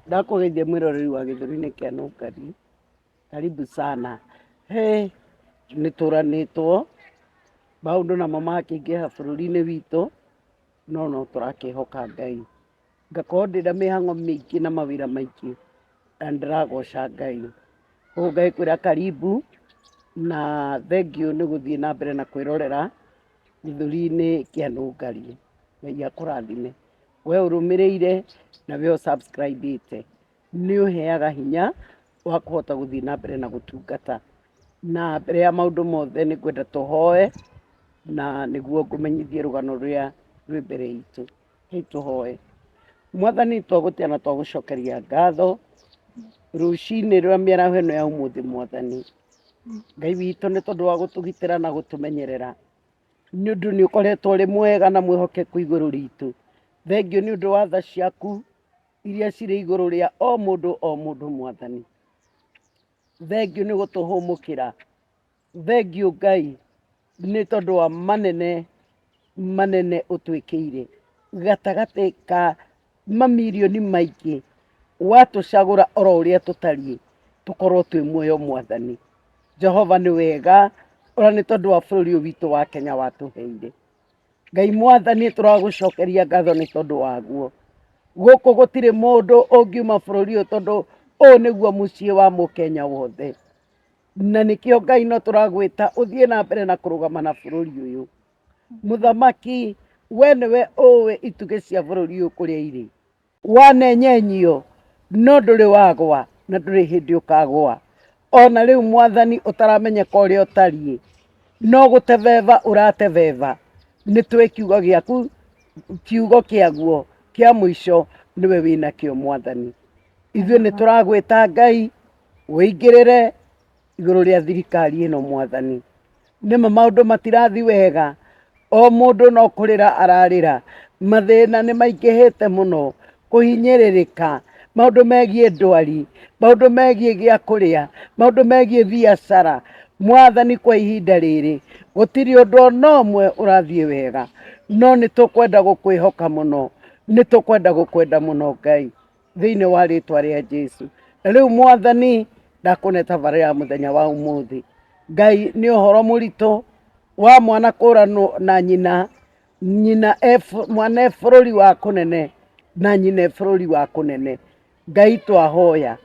Ndakugeithia mwiroreri wa githuri-ini kia Nungari. Karibu sana. He nituranitwo maundu namo makĩingĩha bũrũri-inĩ witũ no tũrakĩhoka Ngai. Ngakorwo ndĩna mĩhang'o mĩingĩ na mawĩra maingĩ na ndĩragoca Ngai. Koguo ngakwĩra karibu na thengiũ nĩ gũthiĩ na mbere na kwĩrorera gĩthũri-inĩ kĩa Nungari. Ngai akũrathime. We ũrũmĩrĩire na we ũsubscribĩte nĩ ũheaga hinya wa kũhota gũthiĩ na mbere na gũtungata. Na mbere ya maũndũ mothe nĩ ngwenda tũhoe na nĩguo ngũmenyithie rũgano rũrĩa rwĩ mbere itũ. Hei tũhoe. Mwathani twagũtĩa na twagũcokeria ngatho rũcinĩ rwa mĩaraho ĩno ya ũmũthĩ Mwathani. Ngai witũ nĩ tondũ wa gũtũgitĩra na gũtũmenyerera. Nĩ ũndũ nĩ ũkoretwo ũrĩ mwega na mwĩhokeku igũrũ ritũ. Thengiũ nĩ ũndũ wa tha ciaku iria cirĩ igũrũ rĩa o mũndũ Mwathani. Thengiũ nĩ gũtũhũmũkĩra. Thengiũ Ngai nĩ tondũ wa manene ũtwĩkĩire gatagatĩ ka mamirioni maingĩ watũcagũra oro ũrĩa tũtariĩ tũkorwo twĩ muoyo Mwathani. Jehova nĩ wega ona nĩ tondũ wa bũrũri ũyũ witũ wa Kenya watũheire. Ngai Mwathani tũragũcokeria ngatho nĩ tondũ waguo. Gũkũ gũtirĩ mũndũ ũngiuma bũrũri ũyũ tondũ ũyũ nĩguo mũciĩ wa Mũkenya wothe. Na nĩkĩo Ngai no tũragwĩta ũthiĩ na mbere na kũrũgama na bũrũri ũyũ. Mũthamaki we nĩwe ũĩ itugĩ cia bũrũri ũyũ kũrĩa irĩ. Wanenyenyio no ndũrĩ wagwa na ndũrĩ hĩndĩ ũkagwa. Ona rĩu Mwathani ũtaramenyeka ũrĩa ũtariĩ no gũtebeba ũratebeba. Nĩ tũĩ kiugo gĩaku, kiugo kĩaguo kĩa mũico nĩwe wĩnakĩo Mwathani. Ithuĩ nĩ tũragwĩta Ngai ũingĩrĩre igũrũ rĩa thirikari ĩno Mwathani. Nĩma maũndũ matirathi wega, o mũndũ no kũrĩra ararĩra. Mathĩna nĩ maingĩhĩte mũno, kũhinyĩrĩrĩka, maũndũ megiĩ ndwari, maũndũ megiĩ gĩa kũrĩa, maũndũ megiĩ biacara. Mwathani kwa ihinda rĩrĩ gũtirĩ ũndũ ona ũmwe ũrathiĩ wega, no nĩ tũkwenda gũkwĩhoka mũno, nĩ tũkwenda gũkwenda mũno Ngai thĩinĩ wa rĩtwa rĩa Jesu. Na rĩu Mwathani ndakũneta barĩa mũthenya wa ũmũthĩ. Ngai nĩ ũhoro mũritũ wa mwana kũranwo na nyina, mwana e bũrũri wa kũnene na nyina e bũrũri wa kũnene. Ngai twahoya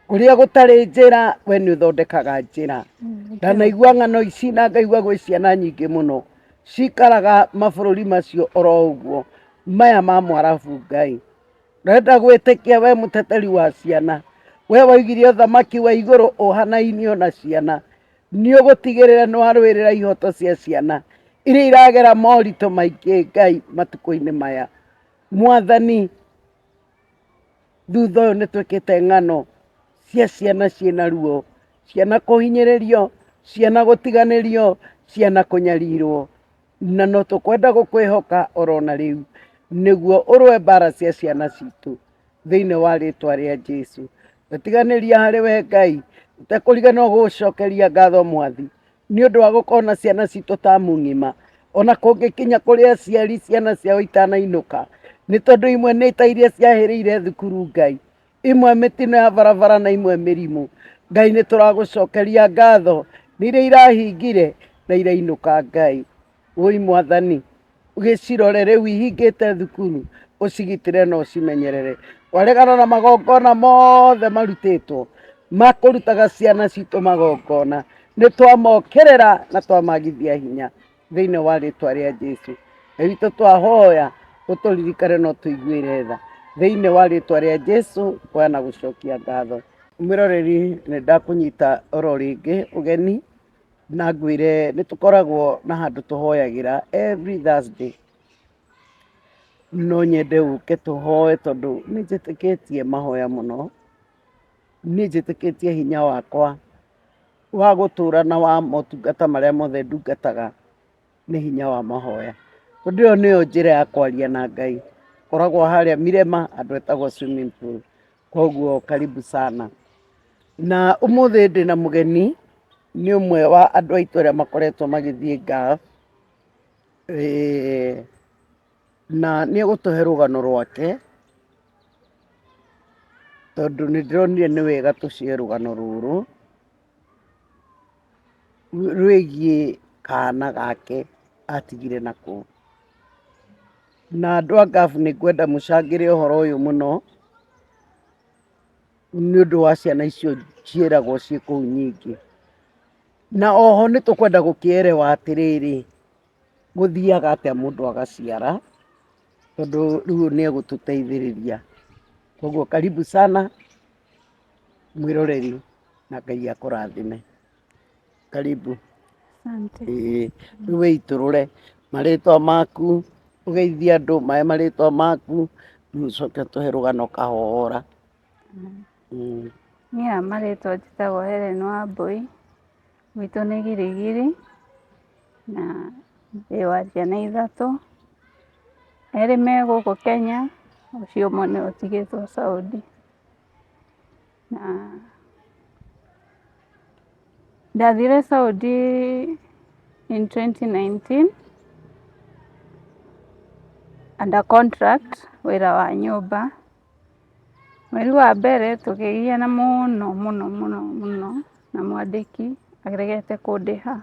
kũrĩa gũtarĩ njĩra we nĩ ũthondekaga njĩra. Ndanaigua ng'ano ici na ngaigua gwĩ ciana nyingĩ mũno cikaraga mabũrũri macio oro ũguo maya ma mwarabu. Ngai ndĩrenda gwĩtĩkia we mũteteri wa ciana, we waigire ũthamaki wa igũrũ ũhanainio na ciana, nĩ ũgũtigĩrĩra nĩ warũĩrĩra ihoto cia ciana iria iragera moritũ maingĩ Ngai matukũ-inĩ maya. Mwathani thutha ũyũ nĩ twĩkĩte ng'ano cia ciana ciĩna ruo, ciana kũhinyĩrĩrio, ciana gũtiganĩrio, ciana kũnyarirwo. Na no tũkwenda gũkwĩhoka oro na rĩu nĩguo ũrũe mbara cia ciana citũ thĩinĩ wa rĩtwa rĩa Jesu. Gũtiganĩria harĩ we Ngai tũtekũriganĩrwo gũgũcokeria ngatho Mwathi nĩ ũndũ wa gũkorwo na ciana citũ tamu ng'ima. Ona kũngĩkinya kũrĩ aciari ciana ciao itanainũka, nĩ tondũ imwe nĩ ta iria ciahĩrĩire thukuru Ngai, imwe mĩtino ya barabara na imwe mĩrimũ. Ngai nĩ tũragũcokeria ngatho nĩ iria irahingire na irainũka Ngai. Woii Mwathani ũgĩcirore rĩu ihingĩte thukuru, ũcigitĩre na ũcimenyerere. Waregana na magongona mothe marutĩtwo makũrutaga ciana citũ magongona, nĩ twamokĩrĩra na twamagithia hinya thĩinĩ wa rĩtwa rĩa Jesu. Ngai witũ twahoya ũtũririkane na ũtũiguĩre tha thĩinĩ wa rĩtwa rĩa Jesu kwa na gũcokia ngatho. Mwĩroreri nĩ ndakũnyita oro rĩngĩ ũgeni na ngwĩre nĩ tũkoragwo na handũ tũhoyagĩra every Thursday. No nyende ũke tũhoe tondũ nĩ njĩtĩkĩtie mahoya mũno, nĩ njĩtĩkĩtie hinya wakwa wa gũtũra na wa motungata marĩa mothe ndungataga nĩ hinya wa mahoya. Tondũ ĩyo nĩyo njĩra ya kwaria na Ngai. Koragwo harĩa Mirema andũ etagwo swimming pool. Koguo karibu sana. Na ũmũthĩ ndĩna mũgeni nĩ ũmwe wa andũ aitũ arĩa makoretwo magĩthiĩ Gulf. Na nĩ egũtũhe rũgano rwake tondu nä ndäronire nä wega tå cie rũgano rũrũ rwĩgiĩ kana gake atigire nakũu. Na andũ a ngabu nĩ ngwenda mũcangĩre ũhoro ũyũ mũno nĩ ũndũ wa ciana icio ciĩragwo ciĩ kũu nyingĩ. Na oho nĩ tũkwenda gũkĩerewa atĩrĩrĩ, gũthiaga atĩa mũndũ agaciara, tondũ rĩu nĩ egũtũteithĩrĩria. Koguo karibu sana mwĩroreri na Ngai akũrathime. Karibu. Asante. Rĩu wĩitũrũre marĩtwa maku, ũgeithie andũ mahe marĩtwa maku, rĩu ũcoke ũtũhe rũgano kahora. Niĩ marĩtwa njĩtagwo Hellen Wambui, gwitũ nĩ Girigiri, na ndĩ wa ciana ithatũ, erĩ me gũkũ Kenya, ũcio ũmwe nĩ ũtigĩtwo Saudi. Na ndathire Saudi in 2019 under contract wĩra wa nyũmba. Mweri wa mbere tũkĩgiana mũno na mwandĩki aregete kũndĩha.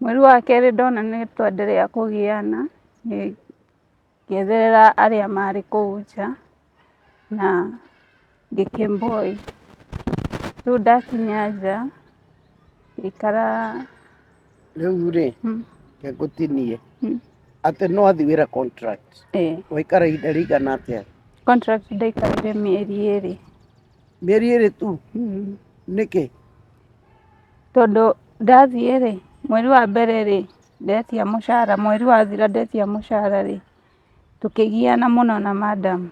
Mweri wa kerĩ ndona nĩ twenderea kũgiana, ngĩetherera arĩa marĩ kũu nja na ngĩkĩmboĩ. Rĩu ndakinya nja ngĩikara. Rĩu rĩ, ke ngũtinie, atĩ nĩ wathi wĩra contract, waikara ihinda rĩigana atĩa? Contract ndaikarire mĩeri ĩrĩ. Mĩeri ĩrĩ tu? Nĩkĩ? Tondũ ndathiĩ rĩ, mweri wa mbere rĩ, ndetia mũcara, mweri wathira ndetia mũcara rĩ, tũkĩgiana mũno na madam.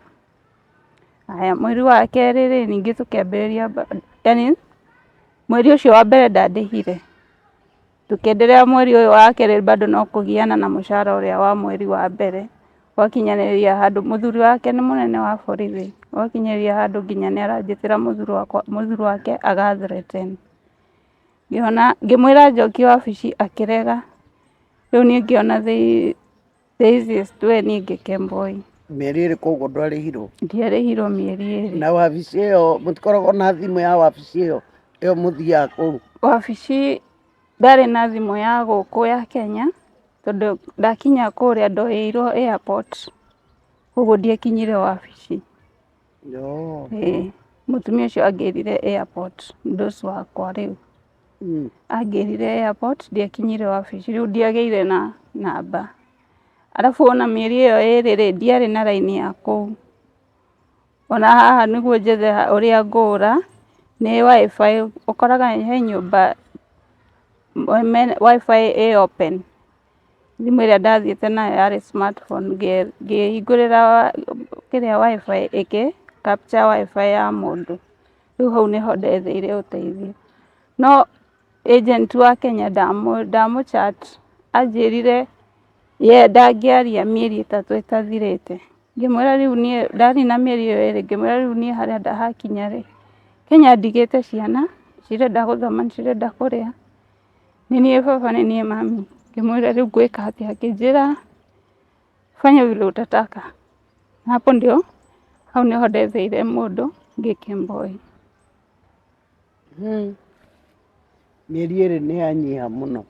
Haya, mweri wa kerĩ rĩ, ningĩ tũkĩambĩrĩria, yani mweri ũcio wa mbere ndandĩhire. Tũkĩenderea mweri ũyũ wa kerĩ bado no kũgiana na mũcara ũrĩa wa mweri wa mbere. Gwakinyanĩria handũ, mũthuri wake nĩ mũnene wa borithi, gwakinyanĩria handũ nginya nĩ aranjĩtĩra mũthuri wake aga-threaten. Ngĩmwĩra njokie wabici akĩrega. Rĩu niĩ ngĩona the easiest way niĩ ngĩkĩmboĩ. Mĩeri ĩrĩ koguo ndwarĩhirwo? Ndiarĩhirwo mĩeri ĩrĩ. Na wabici ĩyo, mũtikoragwo na thimũ ya wabici ĩyo mũthiaga kũu? Wabici ndarĩ na thimũ ya gũkũ ya Kenya, tondũ ndakinya kũrĩa ndoyeirwo airport, koguo ndiakinyire wabici. Mũtumia ũcio angĩrire airport, ndoci wakwa rĩu. Angĩrire airport, ndiakinyire wabici, rĩu ndiagĩire na namba. Arabu ona mĩeri ĩyo ĩrĩ rĩ, ndiarĩ na raini ya kũu. Ona haha nĩguo njethe ũrĩa ngũra, nĩ wifi, ũkoraga he nyũmba wifi ĩ open. Thimũ ĩrĩa ndathiĩte nayo yarĩ smartphone, ngĩhingũrĩra kĩrĩa wifi ĩkĩ capture wifi ya mũndũ. Rĩu hau nĩho ndetheire ũteithio. No agent wa Kenya ndamũchat, anjĩrire ye ndangĩaria mĩeri ĩtatũ ĩtathirĩte. Ngĩmwĩra rĩu niĩ ndanina mĩeri ĩyo ĩrĩ, ngĩmwĩra rĩu niĩ harĩa hakinya rĩ, Kenya ndigĩte ciana, cirenda gũthoma, cirenda kũrĩa. Nĩ niĩ baba, nĩ niĩ mami. Ngĩmwĩra rĩu ngwĩka atĩa, akĩnjĩra fanya vile utataka. Hapo ndio, hau nĩho ndetheire mũndũ ngĩkĩmboĩ. Mĩeri ĩrĩ nĩ yanyiha mũno.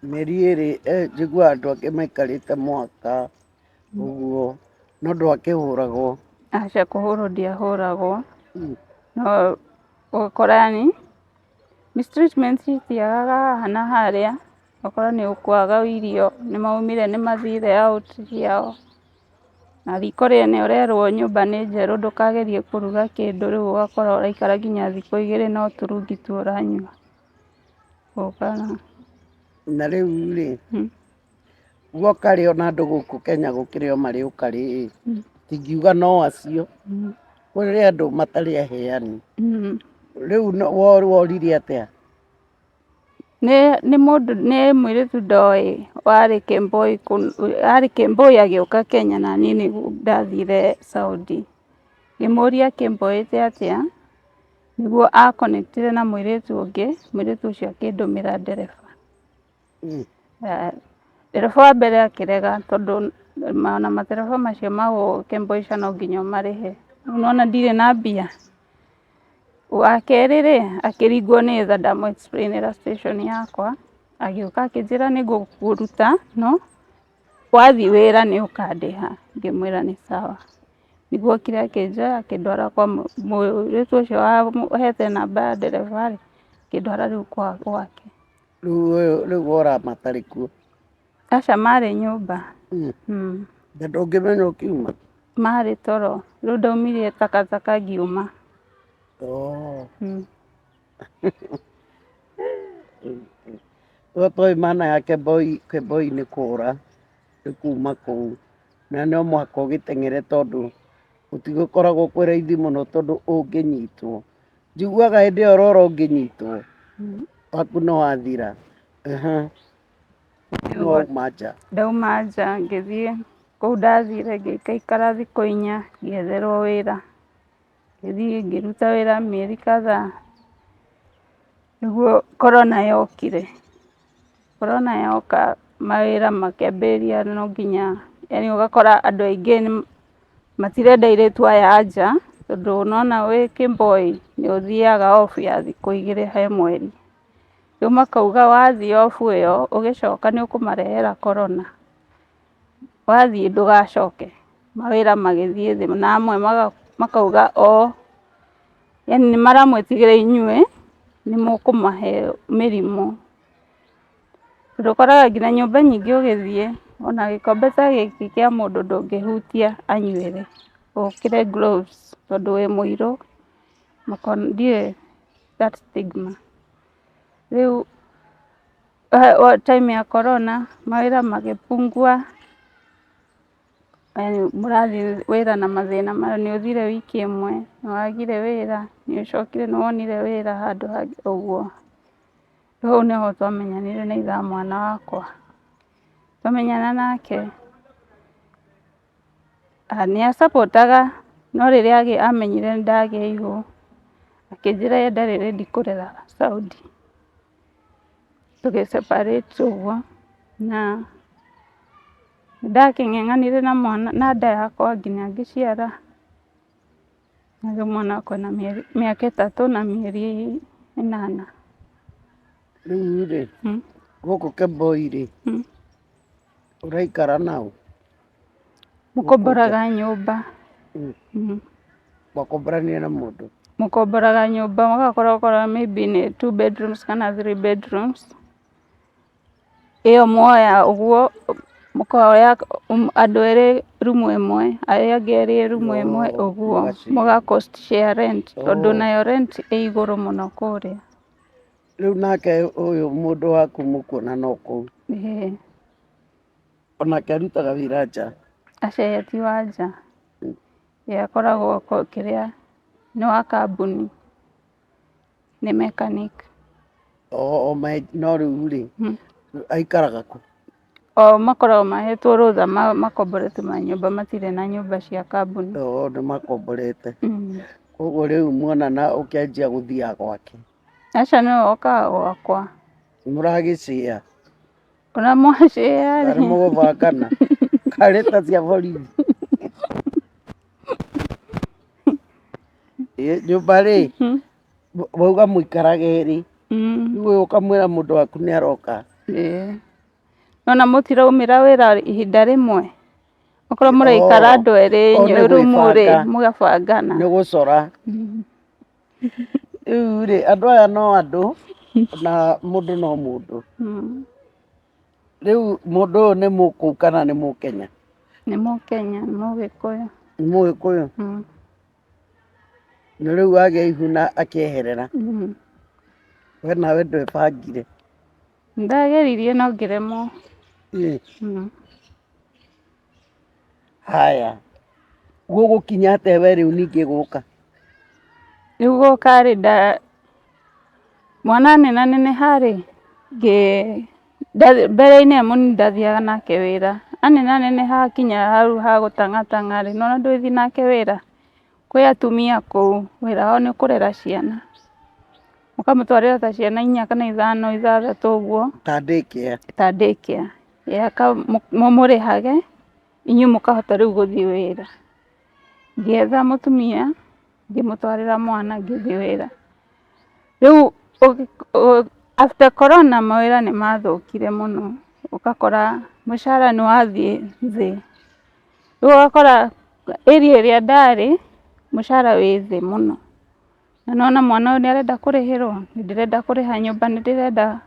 Mĩeri ĩrĩ njiguaga andũ angĩ maikarĩte mwaka ũguo, no ndwakĩhũragwo? Aca, kũhũrwo ndiahũragwo. No ũgakora yani mistreatment citiagaga haha na harĩa. Ũgakora nĩ ũkwaga irio, nĩ maumire nĩ mathire out ciao. Na riko rĩrĩ nĩ ũrerwo nyũmba nĩ njerũ ndũkagerie kũruga kĩndũ, rĩu ũgakora ũraikara nginya thikũ igĩrĩ no turungi tu ũranyua. Na rĩu rĩ, guoka rĩ ona andũ gũkũ Kenya gũkĩrĩ o marĩũka rĩ, tingiuga no acio, kũrĩ andũ matarĩ aheani. Rĩu worire atĩa? Nĩ mũirĩtu ndoĩ warĩ Kĩmbũi agĩũka Kenya na niĩ nĩguo ndathire Saudi. Ngĩmũria kĩmboĩte atĩa, nĩguo a-connectire na mũirĩtu ũngĩ, mũirĩtu ũcio akĩndũmĩra ndereba. Ndereba wa mbere akĩrega tondũ ona matereba macio ma gũkũ Kĩmbũi no nginya ũmarĩhe. Unaona ndirĩ na mbia. Wa kerĩ rĩ, akĩringwo nĩ tha ndamũ explainĩra station yakwa, agĩũka akĩnjĩra nĩ ngũkũruta no wathiĩ wĩra nĩ ũkandĩha. Ngĩmwĩra nĩ sawa. Nĩguo okire akĩnjoya akĩndwara kwa mũirĩtu ũcio wahete namba ya ndereba rĩ, akĩndwara rĩu gwake. Rĩu wora matarĩ kuo? Aca marĩ nyũmba. Na ndũngĩmenya ũkiuma? Marĩ toro. Rĩu ndaumirie takataka ngiuma. Tũĩ mana ya Kemboi nĩ kũra nĩ kuma kũu, na no mũhaka ũgĩteng'ere tondũ gũtigũkoragwo kwĩ raithi mũno tondũ ũngĩnyitwo. Njiguaga hĩndĩ ĩyo Roro ũngĩnyitwo waku no wathira. Wauma nja? Ndauma nja ngĩthiĩ kũu ndathire ngĩikaikara thikũ 4 ngĩetherwo wĩra. Ngĩthiĩ ngĩruta wĩra mĩeri kadhaa. Nĩguo korona yokire. Korona yoka mawĩra makĩambĩrĩria no nginya, yani ũgakora andũ aingĩ matirenda airĩtu aya nja, tondũ ũnona wĩ kĩmboi nĩ ũthiaga off ya thikũ 2 he mweri. Rĩu makauga wathiĩ off ĩyo ũgĩcoka nĩ ũkũmarehera korona. Wathiĩ ndũgacoke. Mawĩra magĩthiĩ thĩ na amwe makauga yani nĩ maramwĩtigĩra inyuĩ nĩ mũkũmahe mĩrimũ. Tondũ ũkoraga nginya nyũmba nyingĩ ũgĩthiĩ ona gĩkombe ta gĩkĩ kĩa mũndũ ndũngĩhutia anyuĩre. Ũkĩre gloves tondũ wĩ mũirũ. Ndiũĩ that stigma. Rĩu time ya korona mawĩra magĩpungua. Mũrathiĩ wĩra na mathĩna maya, nĩ ũthire wiki 1 nĩ wagire wĩra, nĩ ũcokire nĩ wonire wĩra handũ hangĩ ũguo. Rĩu nĩho twamenyanire na ithe wa mwana wakwa. Twamenyana nake nĩ a-supportaga no rĩrĩa amenyire nĩ ndagĩa ihu akĩnjĩra ye ndarĩ ready kũrera Saudi. Tũgĩ-separate ũguo na ndakĩng'eng'anire na mwana na nda yakwa nginya ngĩciara. Na rĩu mwana wakwa ena mĩaka 3 na mĩeri 8. Rĩu rĩ, gũkũ Kemboi rĩ, ũraikara nao? Mũkomboraga nyũmba. Mwakomborania na mũndũ? Mũkomboraga nyũmba mũgakorwo maybe nĩ 2 bedrooms kana 3 bedrooms. Ĩyo mwoya ũguo mũkoya andũ erĩ room ĩmwe, arĩa angĩ erĩ room ĩmwe ũguo. Mũga cost share rent tondũ nayo rent ĩ igũrũ mũno kũrĩa. Rĩu nake ũyũ mũndũ waku mũkuonana o kũu? Onake arutaga wĩra nja? Aca ye ti wa nja. Ye akoragwo kĩrĩa nĩ wa kambuni, nĩ mechanic. No rĩu rĩ, aikaraga kũ? Makoragwo mahetwo rũtha makomborete manyũmba, matirĩ na nyũmba cia kambuni. Nĩ makomborete. Koguo rĩu muonana ũkĩanjia gũthiaga gwake? Aca nĩwe okaga gwakwa. Mũragĩ-share? Ona mwa-share Karĩ mũgũbangana? Karĩ ta cia borithi? Nyũmba rĩ, wauga mũikaraga erĩ, rĩu ũyũ ũkamwĩra mũndũ waku nĩ aroka? Nona mũtiraumĩra wĩra ihinda rĩmwe. Okorwo mũraikara andũ erĩ room rĩ, mũgabangana. Nĩ gũcora. Rĩu rĩ, andũ aya no andũ na mũndũ no mũndũ. Rĩu mũndũ ũyũ nĩ mũkũu kana nĩ mũkenya? Nĩ mũkenya, nĩ mũgĩkũyũ. Nĩ mũgĩkũyũ? Na rĩu agĩa ihu na akĩeherera? We nawe ndwebangire? Ndageririe no ngĩremwo. Haya, gũgũkinya atĩa we rĩu ningĩ gũka? Rĩu gũka rĩ, mwana aneneha rĩ, mbere-inĩ ya mũnini ndathiaga nake wĩra. Aneneha hakinya hau ha gũtang'atang'a rĩ, nona ndũgĩthiĩ nake wĩra. Kwĩ atumia kũu, wĩra wao nĩ kũrera ciana. Mũkamũtwarĩra ta ciana 4 kana 5, 6 ũguo. Ta daycare? Ta daycare. Mũmũrĩhage, inyuĩ mũkahota rĩu gũthiĩ wĩra. ngĩetha mũtumia ngĩmũtwarĩra mwana ngĩthiĩ wĩra. Rĩu after corona mawĩra nĩ mathũkire mũno, ũgakora mũcara nĩ wathiĩ thĩ. Rĩu ũgakora area ĩrĩa ndarĩ mũcara wĩ thĩ mũno, na nona mwana ũyũ nĩ arenda kũrĩhĩrwo, nĩ ndĩrenda kũrĩha nyũmba, nĩ ndĩrenda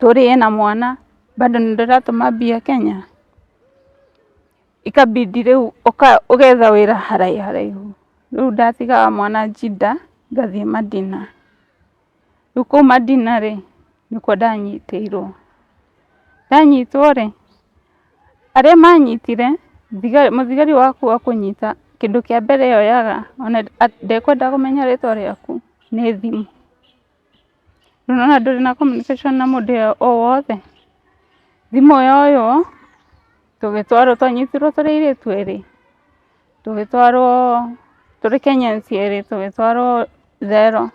tũrĩe na mwana, bado nĩ ndĩratũma mbia Kenya. Ikabidi rĩu ũgetha wĩra haraihu. Rĩu ndatigaga mwana Jinda ngathiĩ Madina. Rĩu kũu Madina rĩ nĩkuo ndanyitĩirwo. Ndanyitwo rĩ, arĩa manyitire, mũthigari waku wa kũnyita, kĩndũ kĩa mbere yoyaga, ona ndekwenda kũmenya rĩtwa rĩaku, nĩ thimũ. Rĩu nona ndũrĩ na communication na mũndũ o wothe. Thimũ yoywo, tũgĩtwarwo, twanyitirwo tũrĩ airĩtu erĩ, tũgĩtwarwo tũrĩ Kenyans erĩ, tũgĩtwarwo thero.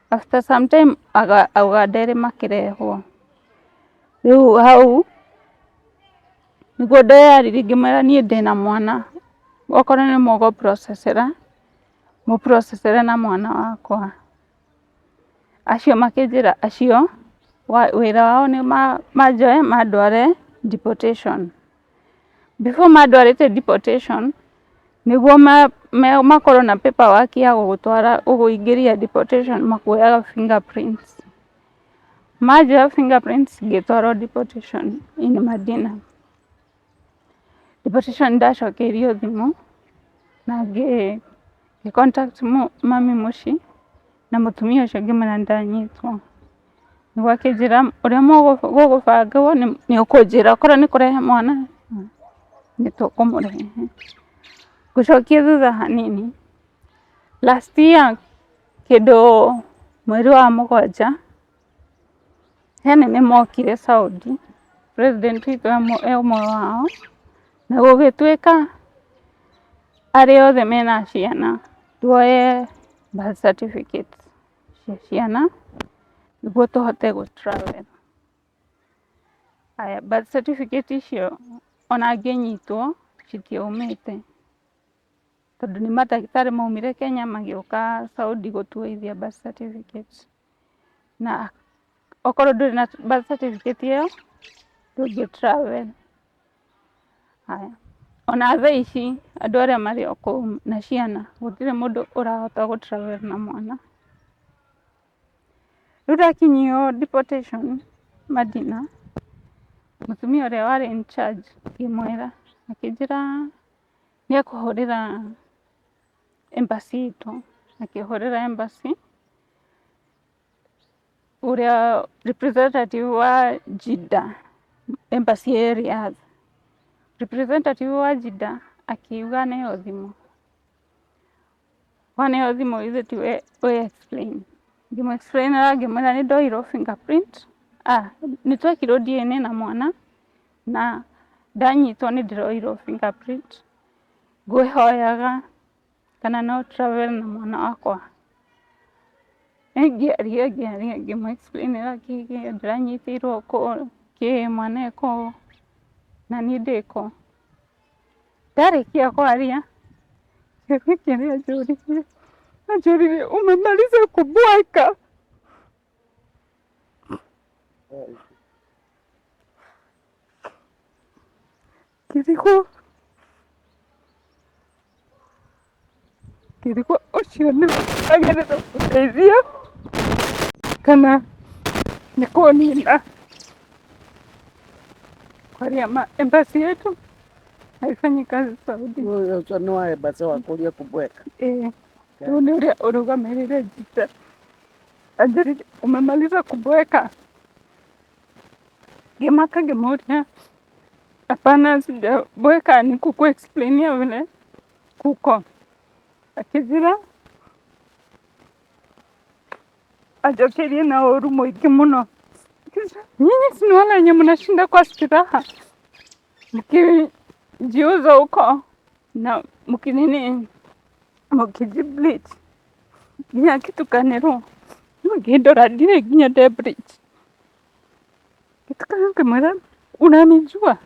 After some time Uganda erĩ makĩrehwo. Rĩu hau nĩguo ndeyarire ngĩmwĩra niĩ ndĩna mwana, okorwo nĩ mũgũ processera na mwana wakwa. Acio makĩnjĩra acio wĩra wao nĩ manjoe mandware deportation. Before mandwarĩte deportation, nĩguo makorwo na paperwork ya gũgũingĩria deportation, makuoyaga fingerprints. Manjoya fingerprints ngĩtwarwo deportation in Madina. Deportation ndacokeirio thimũ na contact mami mũci na mũtumia ũcio ngĩmwĩra ndanyitwo. Nĩguo akĩnjĩra ũrĩa gũgũbangwo nĩ ũkũnjĩra, okorwo nĩ kũrehe mwana nĩ tũkũmũrehe. Ngũcokia thutha hanini, last year kĩndũ mweri wa mũgwanja, nĩ mokire Saudi, president witũ e ũmwe wao, na gũgĩtuĩka arĩa othe mena ciana tuoye birth certificate cia ciana nĩguo tũhote gũ-travel. Haya, birth certificate icio ona ngĩnyitwo citiaumĩte, tondũ nĩ mandagĩtarĩ maumire Kenya magĩũka Saudi gũtuoithia birth certificate. Na okorwo ndũrĩ na birth certificate ĩyo ndũngĩ-travel. Haya, ona thaa ici andũ arĩa marĩ o kũu na ciana gũtirĩ mũndũ ũrahota gũ-travel na mwana. Rĩu ndakinyio deportation Madina, mũtumia ũrĩa warĩ in charge ngĩmwĩra, akĩnjĩra nĩ ekũhũrĩra embassy itũ. Akĩhũrĩra embassy, ũrĩa representative wa Jinda, embassy ya Riyadh. Representative wa Jinda akiuga nĩyo thimũ. Waneo thimũ ithe tiwe explain. Ngĩmũ-explainĩra ngĩmwĩra nĩ ndoirwo fingerprint, nĩ twekirwo DNA na mwana, na ndanyitwo nĩ ndĩroirwo fingerprint. Ngwĩhoyaga kana no travel na mwana wakwa. Ngĩaria ngĩmũ-explainĩra kĩrĩa ndĩranyitĩirwo kĩ mwana ekũ na niĩ ndĩkũ. Ndarĩkia kwaria kĩũria kĩrĩa anjũririe umemaliza kubweka. Kĩrigwo ũcio nĩ agerera gũteithia kana nĩ kũnina. Kwaria embassy yetu haifanyi kazi Saudi. Ũcio nĩ wa embassy wa kũria kubweka. Rĩu nĩ ũrĩa ũrũgamĩrĩire Jinda. Anjĩrire umemaliza kubweka. Ngĩmaka ngĩmũria hapana sijabweka, ni kukuexplainia vile kuko. Akĩnjĩra anjokerie na ũru mũingĩ mũno. Nyinyi si ni wale wenye mnashinda kwa stiraha mkijiuza huko na mkinini mukijibleach nginya kitukanĩrwo ngĩndora ndirĩ nginya ndebleach. Ngĩtukana ngĩmwĩra unanijua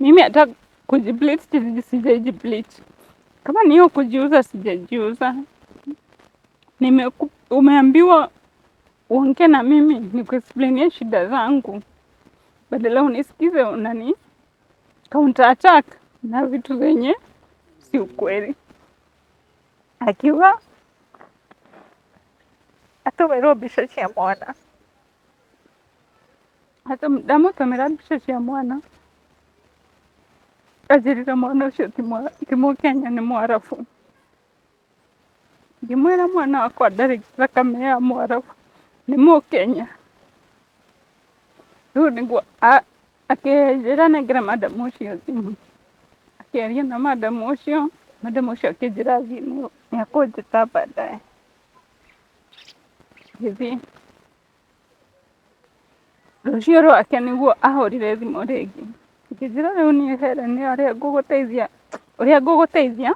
mimi hata kujibleach sijajibleach. Kama niyo kujiuza sijajiuza. Umeambiwa uongee na mimi nikuexplainie shida zangu. Badala unisikize unani counter attack na vitu zenye si ukweli. Akiwa atowero bisha cia mwana. Hata ndamutomera bisha cia mwana. Ajirira mwana ucio ti Mukenya ni Mwarabu. Ngimwira mwana wakwa ndarĩ thakame ya Mwarabu ni Mukenya. Riu niguo akĩnjĩra nengere madamu ũcio thimũ. Akĩaria na madamu ũcio akĩnjĩra thimũ nĩekũnjĩta baadaye. Ngĩthiĩ rũciũ rwake nĩguo ahũrire thimũ rĩngĩ. Akĩnjĩra rĩu niĩ Hellen ũrĩa ngũgũteithia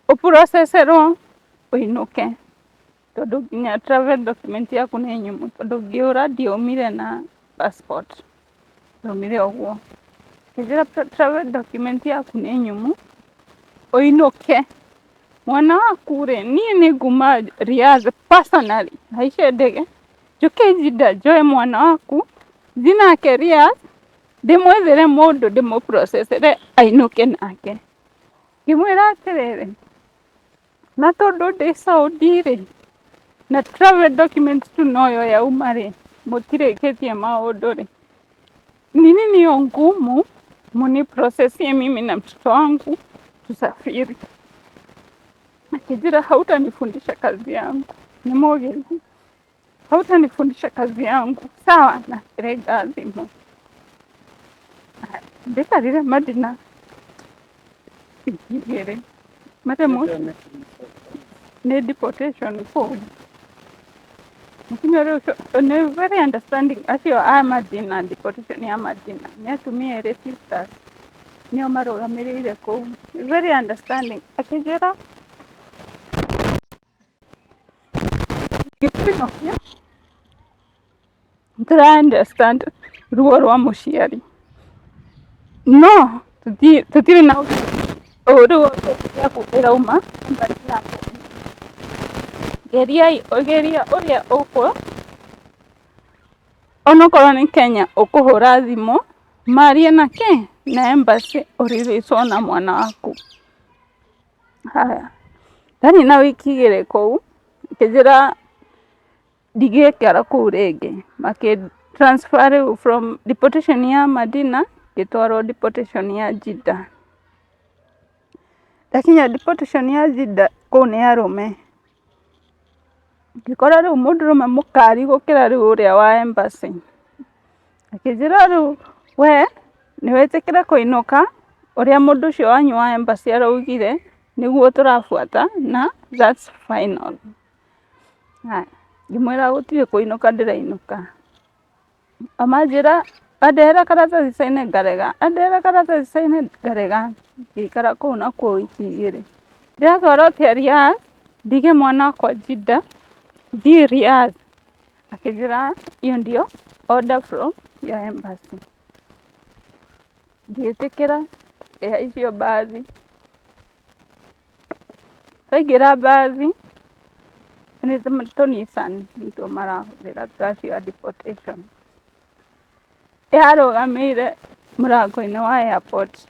ũprocesserwo ũinũke. Tondũ nginya travel document yaku nĩ nyumu. Tondũ ngĩũra ndiaumire na passport. Ndaumire ũguo. Akĩnjĩra travel document yaku nĩ nyumu ũinũke. Mwana waku rĩ, niĩ nĩ nguma Riyadh personally haice ndege njoke Jeddah njoe mwana waku thiĩ nake Riyadh ndĩmwethere mũndũ ndĩmũprocessere ainũke nake. Ngĩmwĩra atĩrĩrĩ, na tondũ ndĩ Saudi rĩ na travel document tu noyo yauma rĩ mũtirĩkĩtie maũndũ rĩ, nini niyo ngumu muniprocessie mimi na mtoto wangu tusafiri. Akijira hautanifundisha kazi yangu. Ni mogezi. Hautanifundisha kazi yangu. Sawa na kirega thimũ. Ndikarire Madina. Igere. Madam ne deportation code. Mkimya leo very understanding. Asio Madina deportation ya Madina. Niatumie resistance. Niyo marogamirire ko. Very understanding. Akijira I understand ruo rwa muciari. No, tutire na ruo rwa kurauma mbari yako. Geria uria uko. Onokorwo ni Kenya ukuhura thimu, marie nake na embassy uriricwo na mwana waku. Haya. Ndani na wiki igĩrĩ kũu, ngĩnjĩra ndigĩikara kũu rĩngĩ. Transfer from deportation ya Madina ngĩtwarwo deportation ya Jeddah. Ndakinya deportation ya Jeddah kũu nĩ arũme. Ngĩkora rĩu mũndũrũme mũkari gũkĩra rĩu ũrĩa wa embassy. Akĩnjĩra rĩu we nĩwĩtĩkĩre kũinũka ũrĩa mũndũ ũcio wanyu wa embassy araugire nĩguo tũrabuata na that's final. Ngĩmwĩra gũtirĩ kũinũka ndĩrainũka. Amanjĩra andehera karatathi saine ngarega. Ngĩikara kũu nakuo wiki igĩrĩ. Ndĩratwara ũtĩa Riyadh ndige mwana wakwa Jeddah thiĩ Riyadh. Akĩnjĩra hiyo ndio order from your embassy. Ngĩtĩkĩra icio baadhi. Twaingĩra bathi nĩ Tunisan ndio marahũthĩra ngaci ya deportation. Yarũgamĩire mũrango-inĩ wa airport.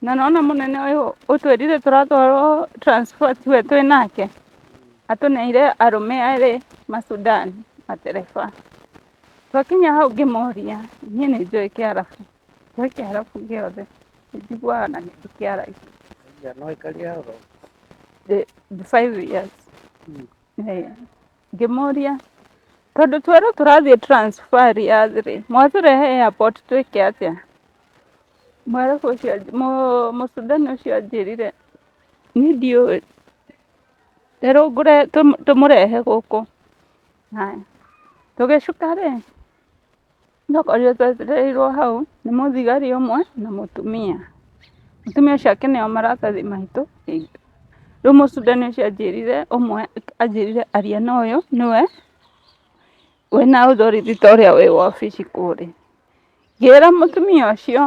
Na nona mũnene ũyũ ũtwĩrire tũratwarwo transport we twĩ nake. Atũneire arũme erĩ Masudani matereba. Twakinya hau ngĩmoria niĩ nĩ njũĩ Kĩarabu. Njũĩ Kĩarabu gĩothe. Njiguaga na nĩ Kĩarabu. No ikaria horo. The 5 years. Ngĩmoria tondũ twerũ tũrathiĩ transfer rĩ mwatũrehe airport twĩke atĩa. Mwarabu ũcio Mũsudani ũcio anjĩrire niĩ ndiũĩ. Nderũngũre tũmũrehe gũkũ. Tũgĩcuka rĩ tũkorirwo twetereirwo hau nĩ mũthigari ũmwe na mũtumia. Mũtumia ũcio akĩneo maratathi maitũ. Rĩu Mũsudani ũcio anjĩrire aria na ũyũ nĩwe wĩna authority ta ũrĩa wĩ wabici kũrĩ. ngĩra mũtumia ũcio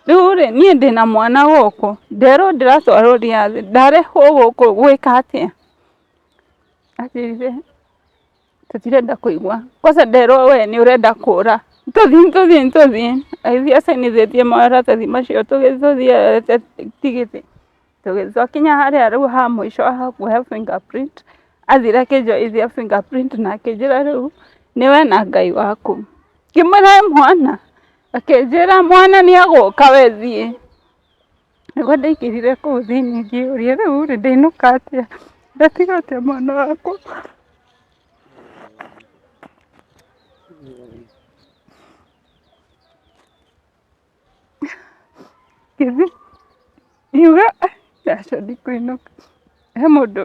rĩu rĩ niĩ ndĩna mwana gũkũ nderwo ndĩratwarwo rĩathĩ ndarehwo gũkũ gwĩka atĩa atĩrire tũtirenda kũigua kwanza nderwo we nĩ ũrenda kũra tũthiĩ agĩthiĩ acainithĩtie maratathi macio tũgĩthiĩ tigiti twakinya harĩa rĩu ha mũico ha kuoya fingerprint athire akĩnjoithia fingerprint na akĩnjĩra rĩu nĩwe na Ngai waku ngĩmwĩra mwana akĩnjĩra mwana nĩ agũka we thiĩ nĩguo ndaingĩrire kũu thĩinĩ ngĩũria rĩu rĩ ndĩinũka atĩa ndatiga atĩa mwana wakwa ngĩthiĩ ngiuga aca ndikũinũka he mũndũ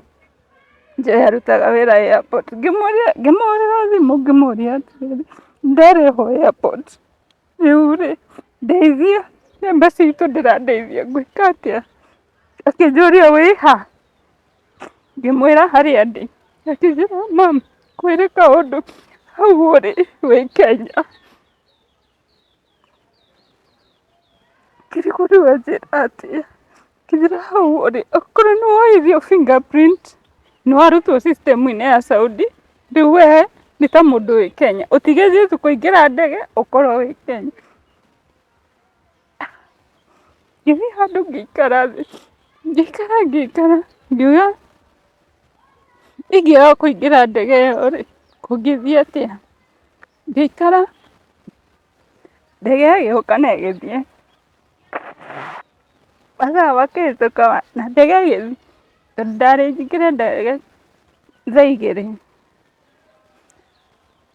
njoĩ arutaga wĩra airport ngĩmũhũrĩra thimũ ngĩmũria atĩrĩrĩ nderĩhwo airport rĩu rĩ ndeithia embassy itũ ndĩrandeithia ngwĩka atĩa akĩnjũria wĩ ha ngĩmwĩra harĩa ndĩ akĩnjĩra mama kwĩrĩ kaũndũ hau ũrĩ wĩ Kenya kĩrĩkũ rĩu anjĩra atĩa akĩnjĩra hau ũrĩ okorwo nĩ woithio fingerprint nĩ warutwo system-inĩ ya Saudi rĩu we nĩ ta mũndũ wĩ Kenya ũtigĩthiĩ tu kũingĩra ndege ũkorwo wĩ Kenya ngĩthiĩ handũ ngĩikara thĩ ngĩikara ngiuga ingĩaga kũingĩra ndege ĩyo rĩ kũngĩthiĩ atĩa ngĩikara ndege ĩgĩũka na ĩgĩthiĩ mathaa makĩhĩtũka na ndege ĩgĩthiĩ tondũ ndarĩ njingĩre ndege thaa igĩrĩ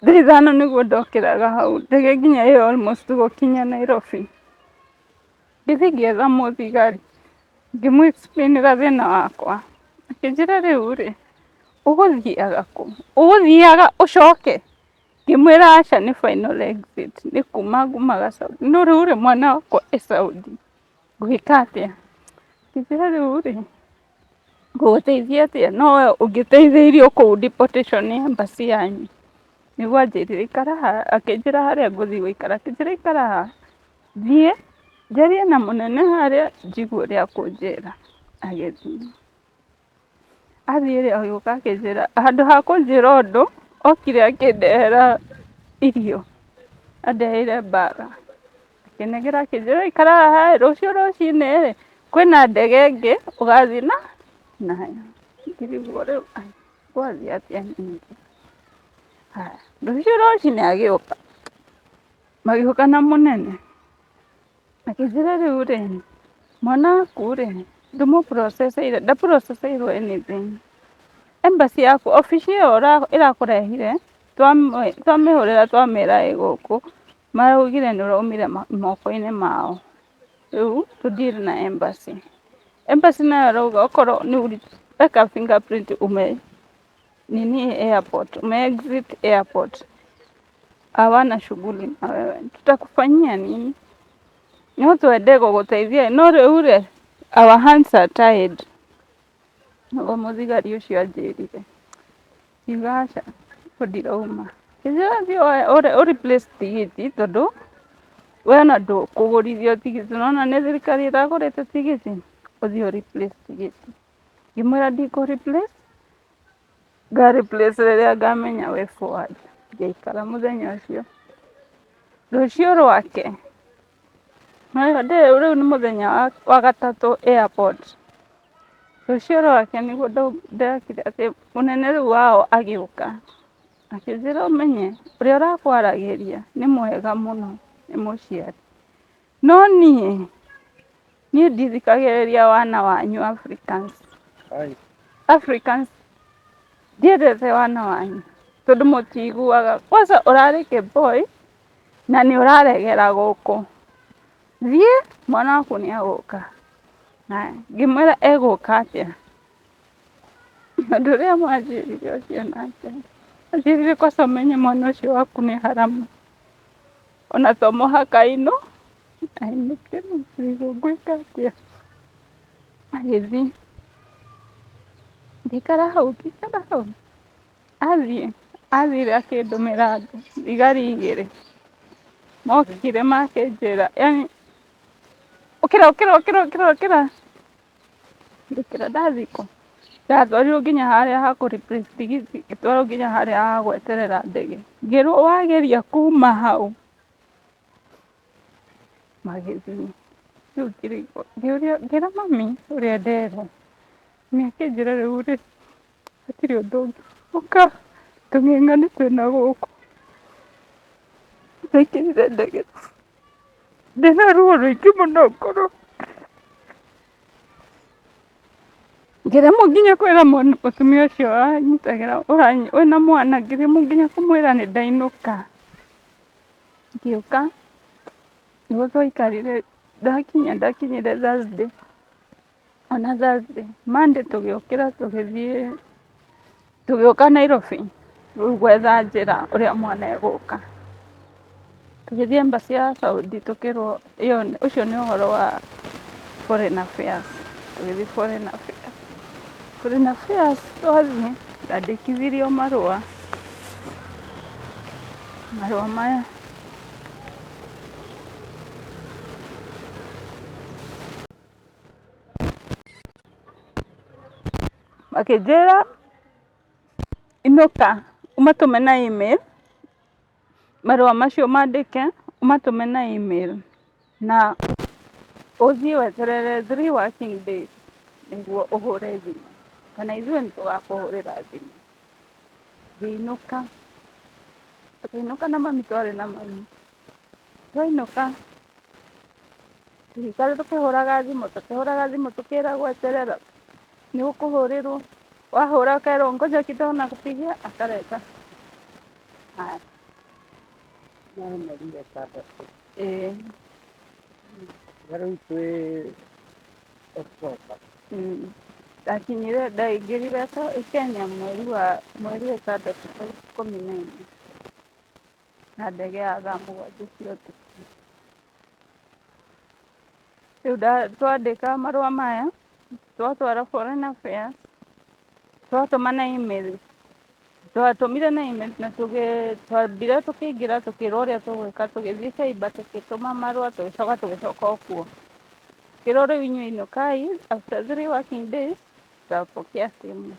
thaa ithano nĩguo ndokĩraga hau ndege nginya ĩyo almost gũkinya Nairobi ngĩthiĩ ngĩetha mũthigari ngĩmũ explainĩra thĩna wakwa akĩnjĩra rĩu rĩ ũgũthiaga kũ ũgũthiaga ũcoke ngĩmwĩra aca nĩ final exit nĩ kuma ngumaga Saudi no rĩu rĩ mwana wakwa e Saudi ngwĩka atĩa akĩnjĩra rĩu rĩ ngũgũteithia atĩa no we ũngĩteithĩirio kũu deportation embassy yanyu nĩguo anjĩrire ikara haha akĩnjĩra harĩa ngũthiĩ gũikara akĩnjĩra ikara haha thiĩ njarie na mũnene harĩa njigue ũrĩa akũnjĩra agĩthiĩ athiĩ rĩ agĩũka akĩnjĩra handũ ha kũnjĩra ũndũ okire akĩndehera irio andeheire mbaga akĩnengera akĩnjĩra ikara haha rũciũ rũcinĩ rĩ kwĩna ndege ĩngĩ ũgathiĩ nayo ngĩrigwo rĩu ngwathiĩ atĩa ningĩ haya rũciũ rũcinĩ magĩũka na mũnene akĩnjĩra rĩu rĩ mwana waku rĩ ndũmũprocesseire ndaprocesseirwo anything embassy yaku obici ĩyo ĩrakũrehire twamĩhũrĩra twamĩra ĩ gũkũ maraugire nĩ ũraumire moko-inĩ mao rĩu to deal na embassy nayo rauga okorwo nĩ ũreka fingerprint airport exit airport hawana shughuli na wewe tutakufanyia nini no twende gũgũteithia no rĩu rĩ our hands are tied nĩguo mũthigari ũcio anjĩrire ngiuga aca ndirauma kĩnjĩra ũreplace tigiti tondũ we ona ndũkũgũrithio tigiti nona nĩ thirikari ĩragũrĩte tigiti ũthiĩ replace tigiti ngĩmwĩra ndikũ replace rĩrĩa ngamenya way forward ngĩikara mũthenya ũcio rũciũ rwake rĩu nĩ mũthenya wa gatatũ airport rũciũ rwake nĩguo ndekire atĩ mũnene rĩu wao agĩũka akĩnjĩra ũmenye ũrĩa ũrakwaragĩria nĩ mwega mũno nĩ mũciari no niĩ ndithikagĩrĩria wana wanyu Africans ndiendete wana wanyu tondũ mũtiguaga kwanza ũrarĩ kĩboy na nĩ ũraregera gũkũ thiĩ mwana waku nĩ agũka ngĩmwĩra egũka atĩa ũndũ ũrĩa mwanjĩrire ũcio nake anjĩrire kwanza ũmenye mwana ũcio waku nĩ haramu ona to mũhaka ainũke ngwĩka atĩa agĩthiĩ ngĩikara hau athire akĩndũmĩra thigari igĩrĩ mokire makenjĩra yani ũkĩra ndĩkĩra ndathikwo ndatwarirwo nginya harĩa ha kũ replace tigiti ngĩtwarwo nginya harĩa ha gweterera ndege ngĩrwo wageria kuma hau magĩthiĩ rĩu ngĩra mami ũrĩa nderwo nĩakĩnjĩra rĩu rĩ hatirĩ ũndũ ũngĩ ũka tũng'eng'ane twĩna gũkũ ndaingĩrire ndege ndĩna ruo rũingĩ mũno ngoro ngĩremwo nginya kwĩra mũtumia ũcio wanyitagĩra wĩna mwana ngĩremwo nginya kũmwĩra nĩndainũka ngĩũka nĩguo twaikarire ndakinyire Thursday ona Thursday Monday tũgĩũkĩra tũgĩũka Nairobi rĩu gwetha njĩra ũrĩa mwana egũka tũgĩthiĩ embassy ya Saudi tũkĩrwo ũcio nĩ ũhoro wa foreign affairs tũgĩthiĩ foreign affairs twathiĩ ndandĩkithirio marũa maya makĩnjĩra inũka ũmatũme na email marũa macio mandĩke ũmatũme na email na ũthiĩ weterere 3 working days nĩguo ũhũre thimũ kana ithuĩ nĩtũgakũhũrĩra thimũ tũkĩinũka na mami twarĩ na mami twainũka tũgĩikara tũkĩhũraga thimũ tũkĩragwo eterera nĩũkũhũrĩrwo wahũra ũkerwo ngoja kidogo nakupigia akareka haya rĩu twĩ October ndakinyire ndaingĩrire Kenya mweri wetandatũ 14 na ndege ya thaa 7 cia ũtukũ rĩu twandĩka marũa maya twatwara foreign affairs twatũma na email twatũmire na email na twambire tũkĩingĩra tũkĩrwo ũrĩa tũgwĩka tũgĩthiĩ cyber tũgĩtũma marũa tũgĩcoka okuo kĩrwo rĩu inyuĩ inũkai after 3 working days tutapokea simu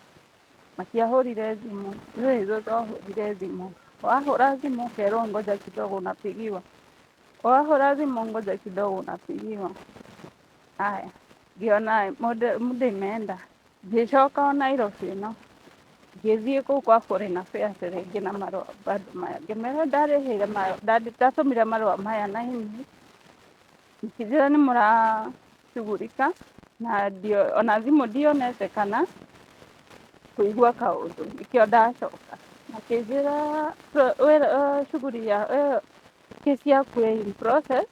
matiahũrire thimũ ithuĩ twahũrire thimũ wahũra thimũ ũkerwo ngoja kidogo unapigiwa wahũra thimũ ngoja kidogo unapigiwa haya ngĩona muda imeenda ngĩcoka o Nairobi ĩno ngĩthiĩ kũu kwa foreign affairs rĩngĩ na marũa bado maya ngĩmera ndarĩhĩire ndatũmire marũa maya na email ngĩnjĩra nĩmũrashughulika na ona thimũ ndionete kana kũigua kaũndũ nĩkĩo ndacoka makĩnjĩra shughuli ya kesi yaku in process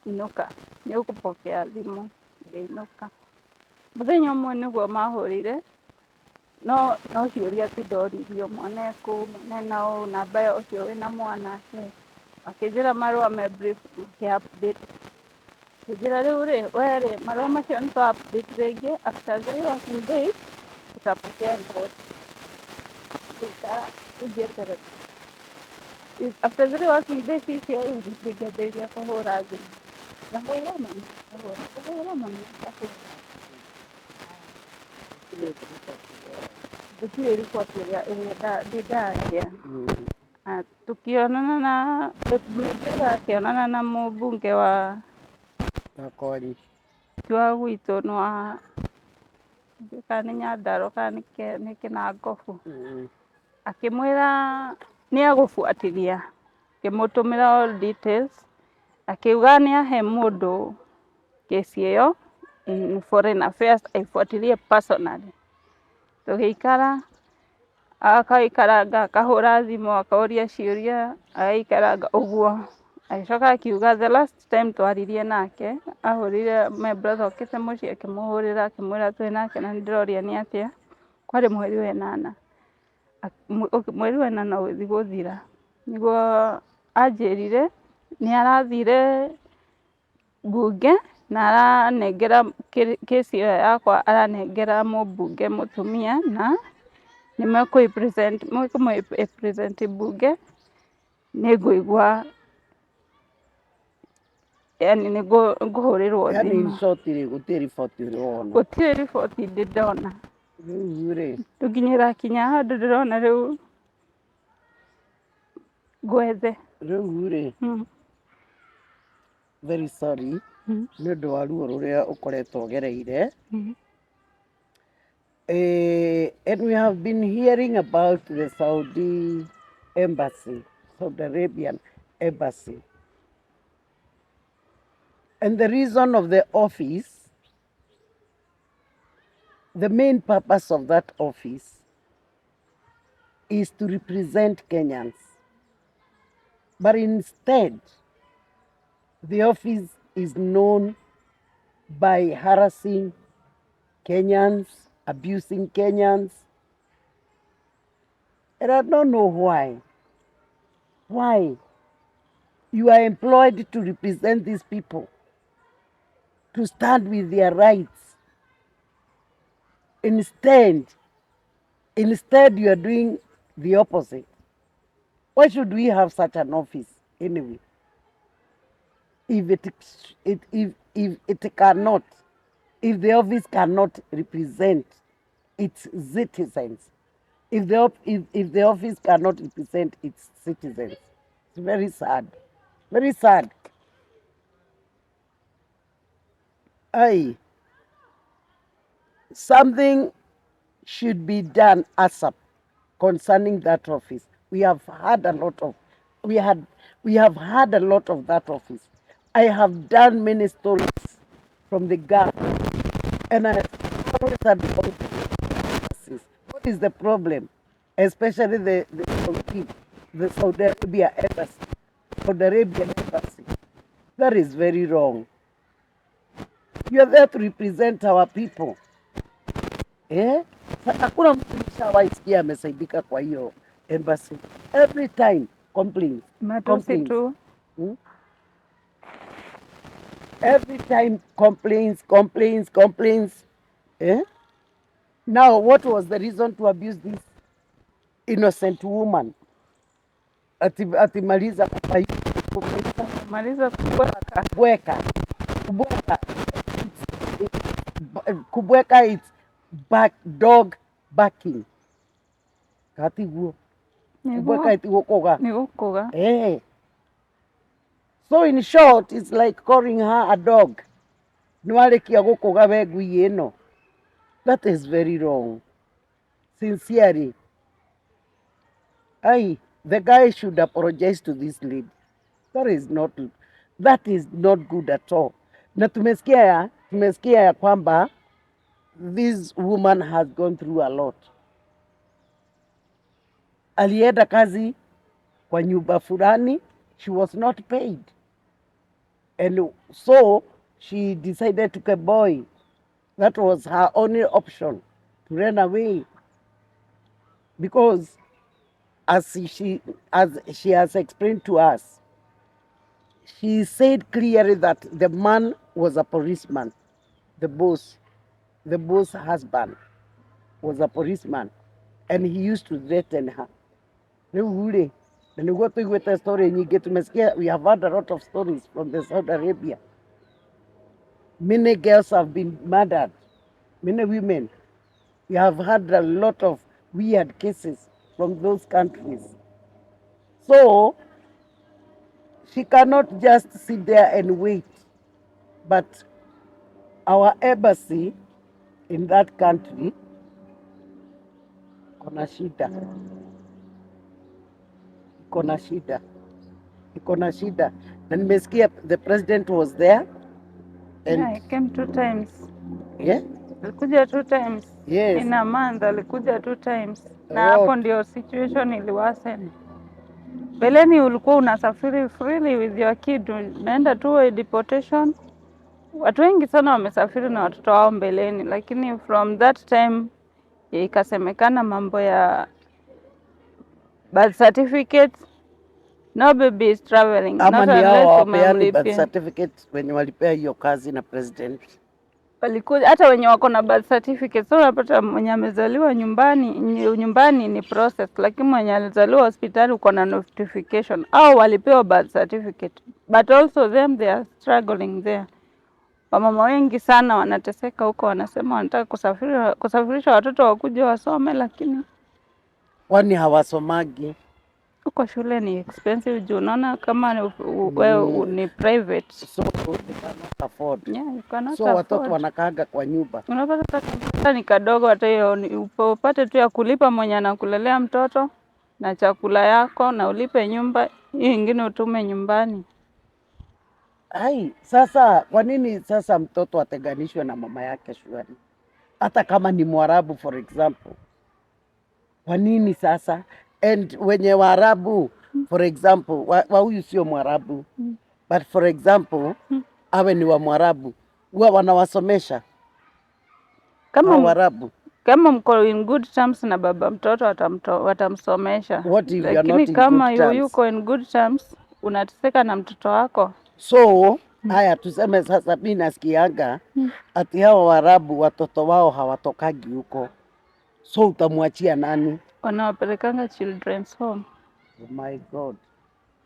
inũka nĩũgũpokea thimũ ngĩinũka mũthenya ũmwe nĩguo mahũrire no ciũria tu ndoririo mwana ekũ mwana ũũ namba ya ũcio wĩna mwana makĩnjĩra marũa me brief makĩ-update ngĩnjĩra rĩu werĩ marũa macio nĩtwa-update rĩngĩ after 3 working days tutapokea ripoti after 3 working days icio ingĩambĩrĩria kũhũra thimũ ngahũra mami gũtirĩ riboti ĩrĩa ndĩndaria tukionana na mũmbunge wa gwitũ kana nĩ Nyandarua kana nĩ Kĩnangobu akĩmwĩra nĩagũbuatithia ngĩmũtũmĩra all details akiuga nĩahe mũndũ kesi ĩyo in foreign affairs aifuatilie personally tũgĩikara akaikaranga akahũra thimũ akauria ciũria agaikaranga ũguo agĩcoka akiuga the last time twaririe nake ahũrire my brother okĩte mũciĩ akĩmũhũrĩra akĩmwĩra twĩ nake na nĩndĩroria nĩ atĩa kwarĩ mweri wenana ũgĩthiĩ gũthira nĩguo anjĩrire nĩarathire mbunge na aranengera kesi ĩyo yakwa aranengera mũmbunge mũtumia na nĩmekũmĩ present mbunge nĩngũigua yani nä ngå rä rwo Yani in thimå short rä gå tä riboti å rä wona gå tirä riboti ndä ndona rä u rä rä u nginya ĩrakinya handå ndä rona rä u ngwethe rä u rä very sorry nä å ndå wa ruo rå rä a å koretwo gereire. And we have been hearing about the Saudi embassy, Saudi Arabian embassy. And the reason of the office, the main purpose of that office is to represent Kenyans. But instead, the office is known by harassing Kenyans, abusing Kenyans. And I don't know why. Why? You are employed to represent these people, to stand with their rights. Instead, you are doing the opposite. Why should we have such an office anyway? If the office cannot represent its citizens, if the office cannot represent its citizens, it's very sad, very sad. Something should be done ASAP concerning that office. We have had a lot of that office. I have done many stories from the government, and I always had what is the problem, especially the Saudi Arabia embassy, Saudi Arabian embassy. That is very wrong. You are there to represent our people. Hakuna mtu nishawaisikia amesaidika kwa hiyo embassy. Every time complaints. Every time complaints. Now, what was the reason to abuse this innocent woman? Atimaliza kubweka it's dog barking. Katiguo. Kubweka iti gukoga. Ni gukoga. So in short, it's like calling her a dog. Nwarekia gukoga we ngui ino. That is very wrong. Sincerely. The guy should apologize to this lady. That is not good at all. Na tumesikia ya kwamba this woman has gone through a lot. Alienda kazi kwa nyumba fulani, she was not paid. And so she decided to get a boy. That was her only option, to run away. Because as she has explained to us, she said clearly that the man was a policeman. The boss husband was a policeman, and he used to threaten her. We have heard a lot of stories from the Saudi Arabia. Many girls have been murdered, many women. We have had a lot of weird cases from those countries. So she cannot just sit there and wait. But our embassy in that country, iko na shida. Na nimesikia the president was there. And yeah, he came 2 times. Yeah? Alikuja 2 times. Yes. In a month alikuja 2 times. Na hapo ndio situation iliwasen. Beleni ulikuwa unasafiri freely with your kid. Naenda tu deportation. Watu wengi sana wamesafiri na watoto wao mbeleni. Lakini from that time ikasemekana mambo ya birth certificate. No baby is traveling. Ama ni hao wapeani birth certificate wenye walipea hiyo kazi na president. walikuja hata wenye wako na birth certificate. So unapata mwenye amezaliwa nyumbani ni process, lakini mwenye alizaliwa hospitali uko na notification au walipewa birth certificate, but also them they are struggling there. Wamama wengi sana wanateseka huko, wanasema wanataka kusafirisha watoto wakuja wasome, lakini kwani hawasomagi. huko shule ni expensive juu unaona kama wewe ni private. So they cannot afford. Yeah, you cannot So afford. watoto wanakaaga kwa nyumba. Unapata hata ni kadogo, hata hiyo upate tu ya kulipa mwenye anakulelea mtoto na chakula yako na ulipe nyumba, hiyo ingine utume nyumbani. Ai, sasa kwa nini sasa mtoto atenganishwe na mama yake shuleni? Hata kama ni Mwarabu for example. Kwa nini sasa? And wenye Waarabu for example, wa huyu sio Mwarabu. But for example, awe ni wa Mwarabu, huwa wanawasomesha kama Waarabu. Kama mko in good terms na baba mtoto watamsomesha. Lakini kama yuko in good terms, unateseka na mtoto wako. So, haya tuseme sasa mimi nasikianga ati hao Waarabu watoto wao hawatokagi huko. So utamwachia nani? Wanawapelekanga children's home. Oh my God.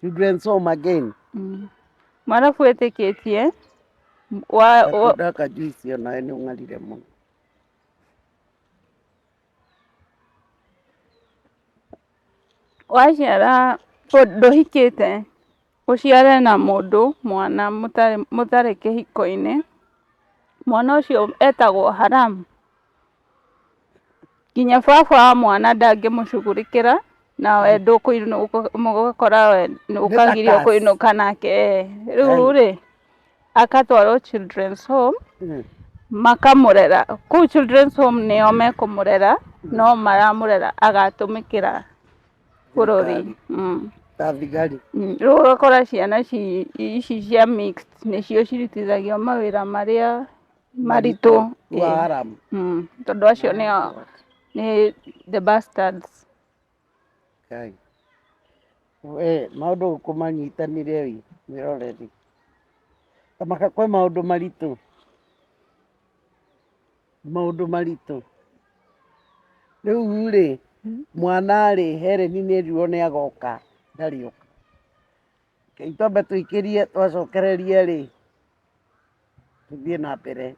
Children's home again. Mwarafu eteketie. Nakudaka juisi ona ene ungalire muno. Waciara ndohikite uciare na mundu mwana mutare kihiko-ini, mwana ucio etagwo haram. Nginya baba wa mwana ndangimucugurikira na we mugakora we ukagirio kuinuka nake. Riu ri akatwarwo children's home makamurera. Kuu children's home nio mekumurera, no maramurera agatumikira bururi. Tathigari. Riu ugakora ciana ici cia mixed nicio ciritithagio mawira maria maritu wa haram. Tondu acio ni the bastards. Okay. We maundu kumanyitanire wi miroreri. Tamaka kwa maundu maritu. Maundu maritu. Riu ri mwana ri Hellen ni riu ni agoka ndarioka. Itombe tuikirie twacokererie ri tuthie na mbere.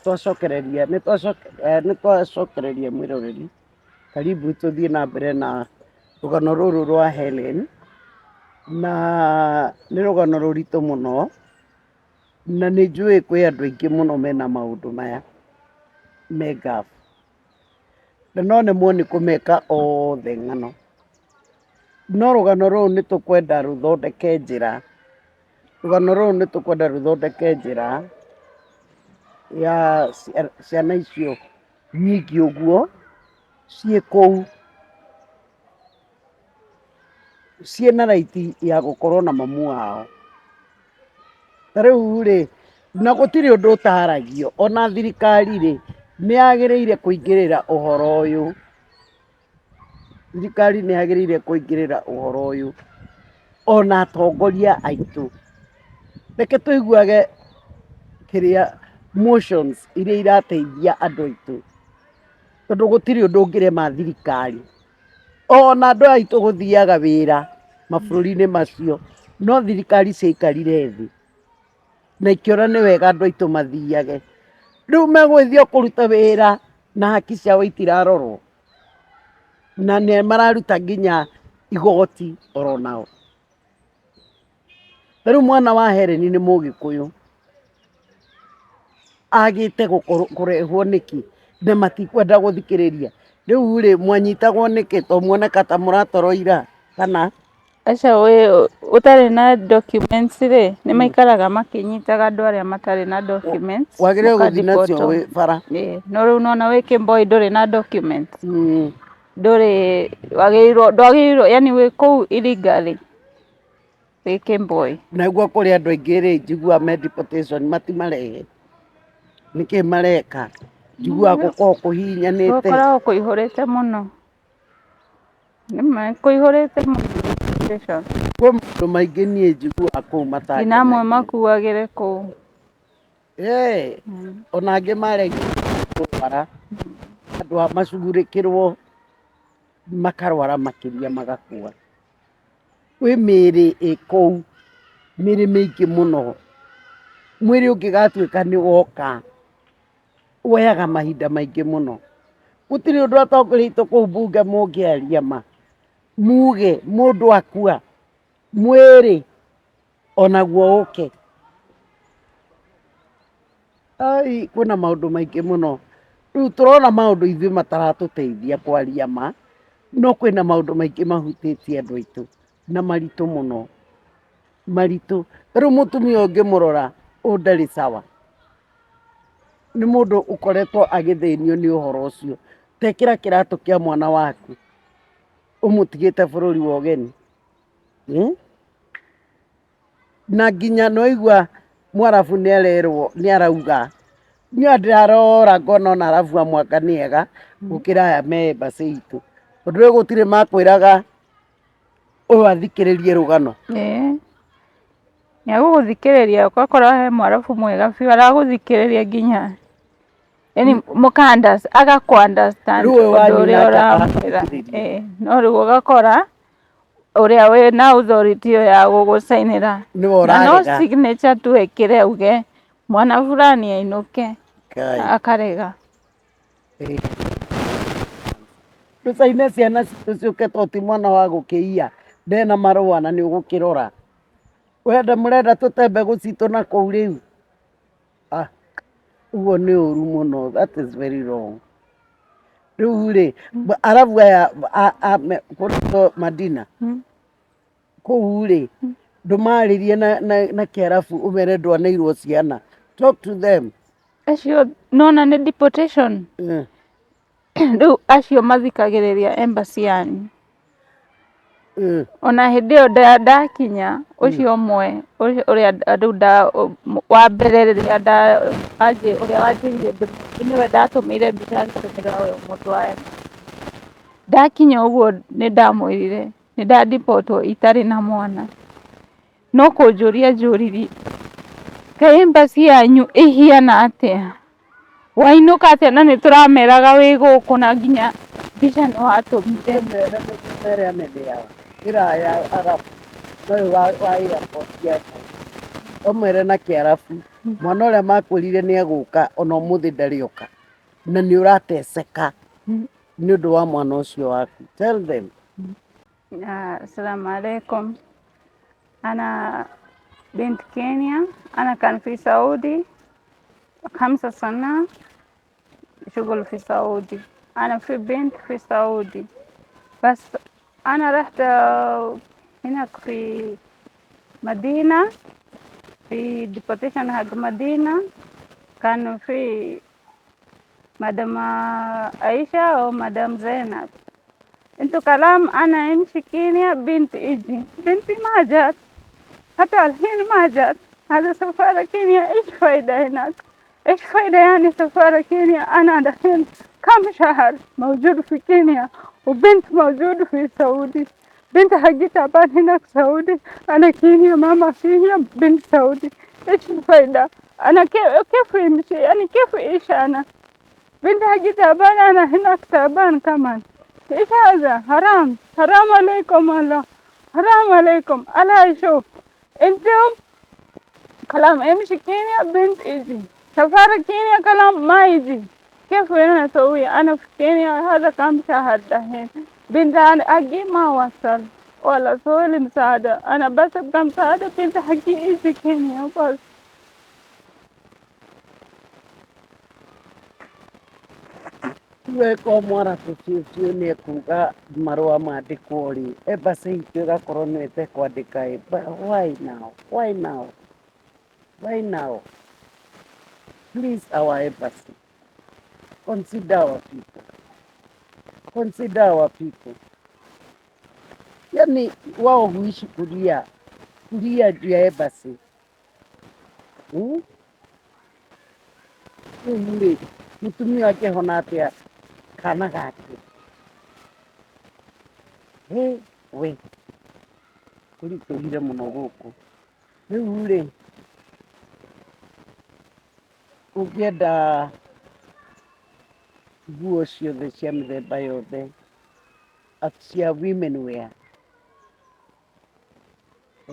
Twacokereria ni twacokereria mwiroreri. Karibu tuthie na mbere na rugano ruru rwa Hellen, na ni rugano ruritu muno, na ni njui kwi andu aingi muno mena maundu maya megafu, na no nemwo ni kumeka othe ng'ano. No rugano ruru ni tukwenda ruthondeke njira, rugano ruru ni tukwenda ruthondeke njira ya ciana icio nyingi uguo cie kou ciena raiti ya gukorwo na mamu wao. Riu ri na gutiri undu utaragio, ona thirikari ri ni yagiriire kuingirira uhoro uyu. Thirikari ni yagiriire kuingirira uhoro uyu, ona atongoria aitu. Reke tuiguage kiria motions iria irateithia andu aitu, tondu gutiri undu ungirema thirikari. Ona andu aitu guthiaga wira mabururi-ini macio, no thirikari ciaikarire thi na ikiona ni wega andu aitu mathiage. Riu megwithio kuruta wira na haki ciao itirarorwo, na ni mararuta nginya igoti oro nao. Riu mwana wa Hellen ni Mugikuyu agite kurehwo niki na matikwenda guthikiriria. Riu ri mwanyitagwo niki to muoneka ta muratoroira kana aca we utari na documents ri ni maikaraga makinyitaga andu aria matari na documents. Wagire guthi nacio we bara. No riu nona we Kimboi nduri na documents. Nduri wagirwo yani we kou illegally we Kimboi. Na igua kuri andu aingi ri njigua me deportation matimarehe niki mareka njigua gukorwo kuhinyanite gukorwo kuihurite muno, ni kuihurite muno. deportation. Kwa maũndũ maingĩ niĩ njiguaga kũu Nginya amwe matangenagia. makuagĩre kũu. Ona angĩ maregire gũtwara andũ a macugurĩkĩrwo makarwara makĩria magakua. Kwĩ mĩĩrĩ ĩ kũu, mĩĩrĩ mĩingĩ mũno. Mwĩrĩ ũngĩgatuĩka nĩ woka, woyaga mahinda maingĩ mũno. Gũtirĩ ũndũ atongoria aitũ kũu mbunge mũngĩaria ma, muge mũndũ akua, mwĩrĩ onaguo ũke. Ai, kwĩna maũndũ maingĩ mũno. Rĩu tũrona maũndũ ithuĩ mataratũteithia kwaria ma, no kwĩna maũndũ maingĩ mahutĩtie andũ aitũ na maritũ mũno, maritũ. Rĩu mũtumia ũngĩmũrora ndarĩ sawa, nĩ mũndũ ũkoretwo agĩthĩnio nĩ ũhoro ũcio. Tekĩra kĩratũ kĩa mwana waku ũmũtigĩte bũrũri wa ũgeni. Na nginya nĩwaigua Mwarabu nĩarauga, niĩ ndĩrarora ngona ona Arabu a Mwanga nĩ ega gũkĩra aya me embassy itũ. Tondũ rĩu gũtirĩ makwĩraga ũyũ athikĩrĩrie Rugano. Nĩagũgũthikĩrĩria ũgakora he Mwarabu mwega biũ aragũthikĩrĩria nginya yani agakũ-understand ũndũ ũrĩa ũramwĩra. No rĩu ũgakora ũrĩa wĩna authority ĩyo ya gũgũcainĩra na no signature tu ekĩre auge mwana fulani ainũke akarega. Tũcaine ciana citũ ciũke tondũ ti mwana wa gũkĩia ndena marũa na nĩũgũkĩrora. Mũrenda tũte mbegũ citũ na kũu rĩu. Ũguo nĩ ũru mũno. That is very wrong. Rĩu rĩ, Arabu aya kũrĩtwo Madina kũu rĩ, ndũmarĩrie na Kĩarabu ũmere ndwanĩirwo ciana. Talk to them. Acio nona nĩ deportation. Rĩu acio mathikagĩrĩria embassy yanyu. Ona hĩndĩ ĩyo ndakinya ũcio ũmwe ũrĩa wa mbere rĩrĩa ũrĩa wanjĩrire nĩwe ndatũmĩire mbica ngĩtũmĩra ũyũ mũndũ wa embassy. Ndakinya ũguo nĩndamwĩrire nĩndadipotwo itarĩ na mwana. No kũnjũria njũririe kaĩ embassy yanyu ĩhiana atĩa? Wainũka atĩa na nĩtũrameraga wĩ gũkũ na nginya mbica nĩwatũmire. Ũmwĩre na Kĩarabu mwana ũrĩa makwĩrire nĩegũka ona ũmũthĩ ndarĩ oka na nĩũrateceka nĩũndũ wa mwana ũcio waku. Tell them. Assalamu alaikum. Ana bint Kenya, ana kan fi Saudi 5 سنة شغل في سعودي. أنا في بنت في سعودي بس أنا رحت هناك في مدينة في deportation حق مدينة كان في مدام عائشة ومدام زينب. انتو كلام أنا امشي كينيا بنت اجي بنتي ما جات حتى الحين ما جات. هذا سفارة كينيا ايش فايدة هناك؟ ايش فايدة يعني سفارة كينيا؟ أنا دحين كم شهر موجود في كينيا وبنت موجود في سعودي. بنت حقي تعبان هناك سعودي، أنا كينيا ماما كينيا بنت سعودي. ايش الفايدة؟ أنا كيف يمشي يعني كيف ايش أنا؟ بنت حقي تعبان أنا هناك تعبان كمان. ايش هذا؟ حرام حرام عليكم الله حرام عليكم. ألا شوف انتم كلام امشي كينيا بنت اجي سفارة كينيا كلام ما يجي. كيف أنا أسوي؟ أنا في كينيا هذا كم شهر دحين بنت حقي ما وصل ولا سوي لي مساعدة. أنا بس أبغى مساعدة بنت حقي يجي كينيا بس. Weko mwara tucio nĩekuga marũa mandĩkwo rĩ embassy itũ ĩgakorwo nĩte kwandĩka why now? Why now? Why now? Please our embassy consider our people. Consider our people. Yani wao huishi kulia juu ya embassy. Yule mtumia wake hona atĩa kana gake. We Kũritũhire mũno gũkũ. Rĩu rĩ, ũngĩenda nguo ciothe cia mĩthemba yothe cia women wear,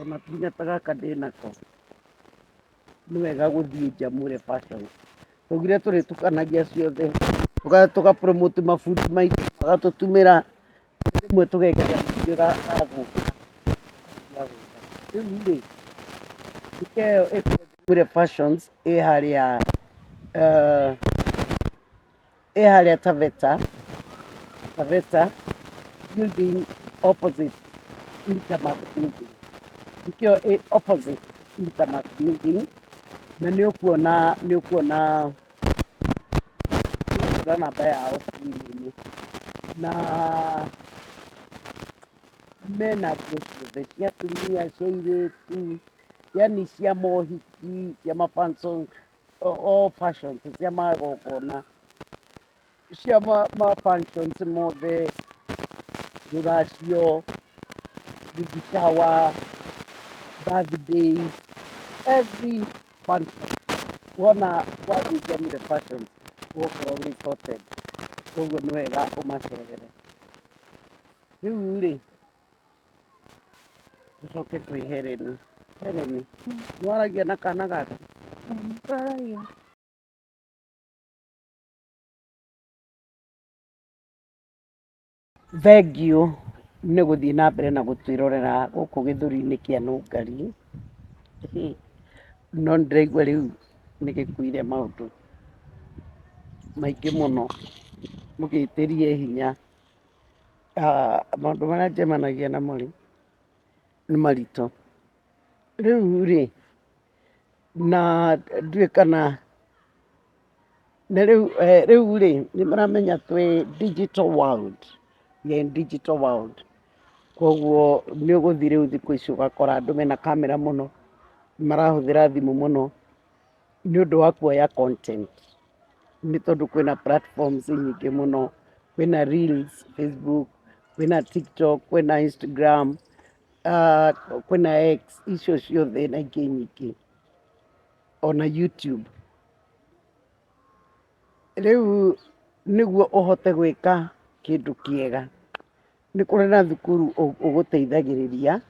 ona tũnyata gaka ndĩnako, nĩ wega gũthiĩ Njamũre Fashion. Twaugire tũrĩtukanagia ciothe, tũga promote mabundi maitũ, magatũtumĩra, rĩmwe tũgekĩra kaingĩ ga gũka. Rĩu rĩ, nduka ĩyo ĩtagwo Njamũre Fashions ĩ harĩa Taveta building opposite Intermark building. Nduka ĩyo ĩ opposite Intermark building, na nĩ ũkuona namba yao screen-inĩ. Na mena nguo ciothe cia atumia, cia airĩtu, yani cia mohiki, cia mafunction, all fashions, cia magongona, cia mafunctions mothe, rũracio, baby shower, birthday, every function. Wona wathiĩ Njamũre Fashion ũgũkorwo wĩ sorted. Koguo nĩ wega ũmacerere. Rĩu rĩ, tũcoke kwĩ Hellen. Hellen, nĩwaragia na kana gaka? Twaragia. Thengiũ nĩ gũthiĩ na mbere na gũtwĩrorera gũkũ gĩthũri-inĩ kĩa Nungari. No ndĩraigua rĩu nĩ gĩkuire maũndũ maingĩ mũno, mũgĩtĩrie hinya. Maũndũ marĩa njemanagia namo rĩ, nĩ maritũ. Rĩu rĩ, na ndiũĩ kana na rĩu rĩ, nĩmaramenya twĩ digital world, we are in digital world. Koguo nĩ ũgũthiĩ rĩu thikũ ici ũgakora andũ mena kamera mũno, marahũthĩra thimũ mũno nĩ ũndũ wa kuoya content. Nĩ tondũ kwĩna platforms nyingĩ mũno, kwĩna reels Facebook, kwĩna TikTok, kwĩna Instagram, kwĩna X, icio ciothe na ingĩ nyingĩ, ona YouTube. Rĩu nĩguo ũhote gwĩka kĩndũ kĩega, nĩ kũrĩ na thukuru ũgũteithagĩrĩria,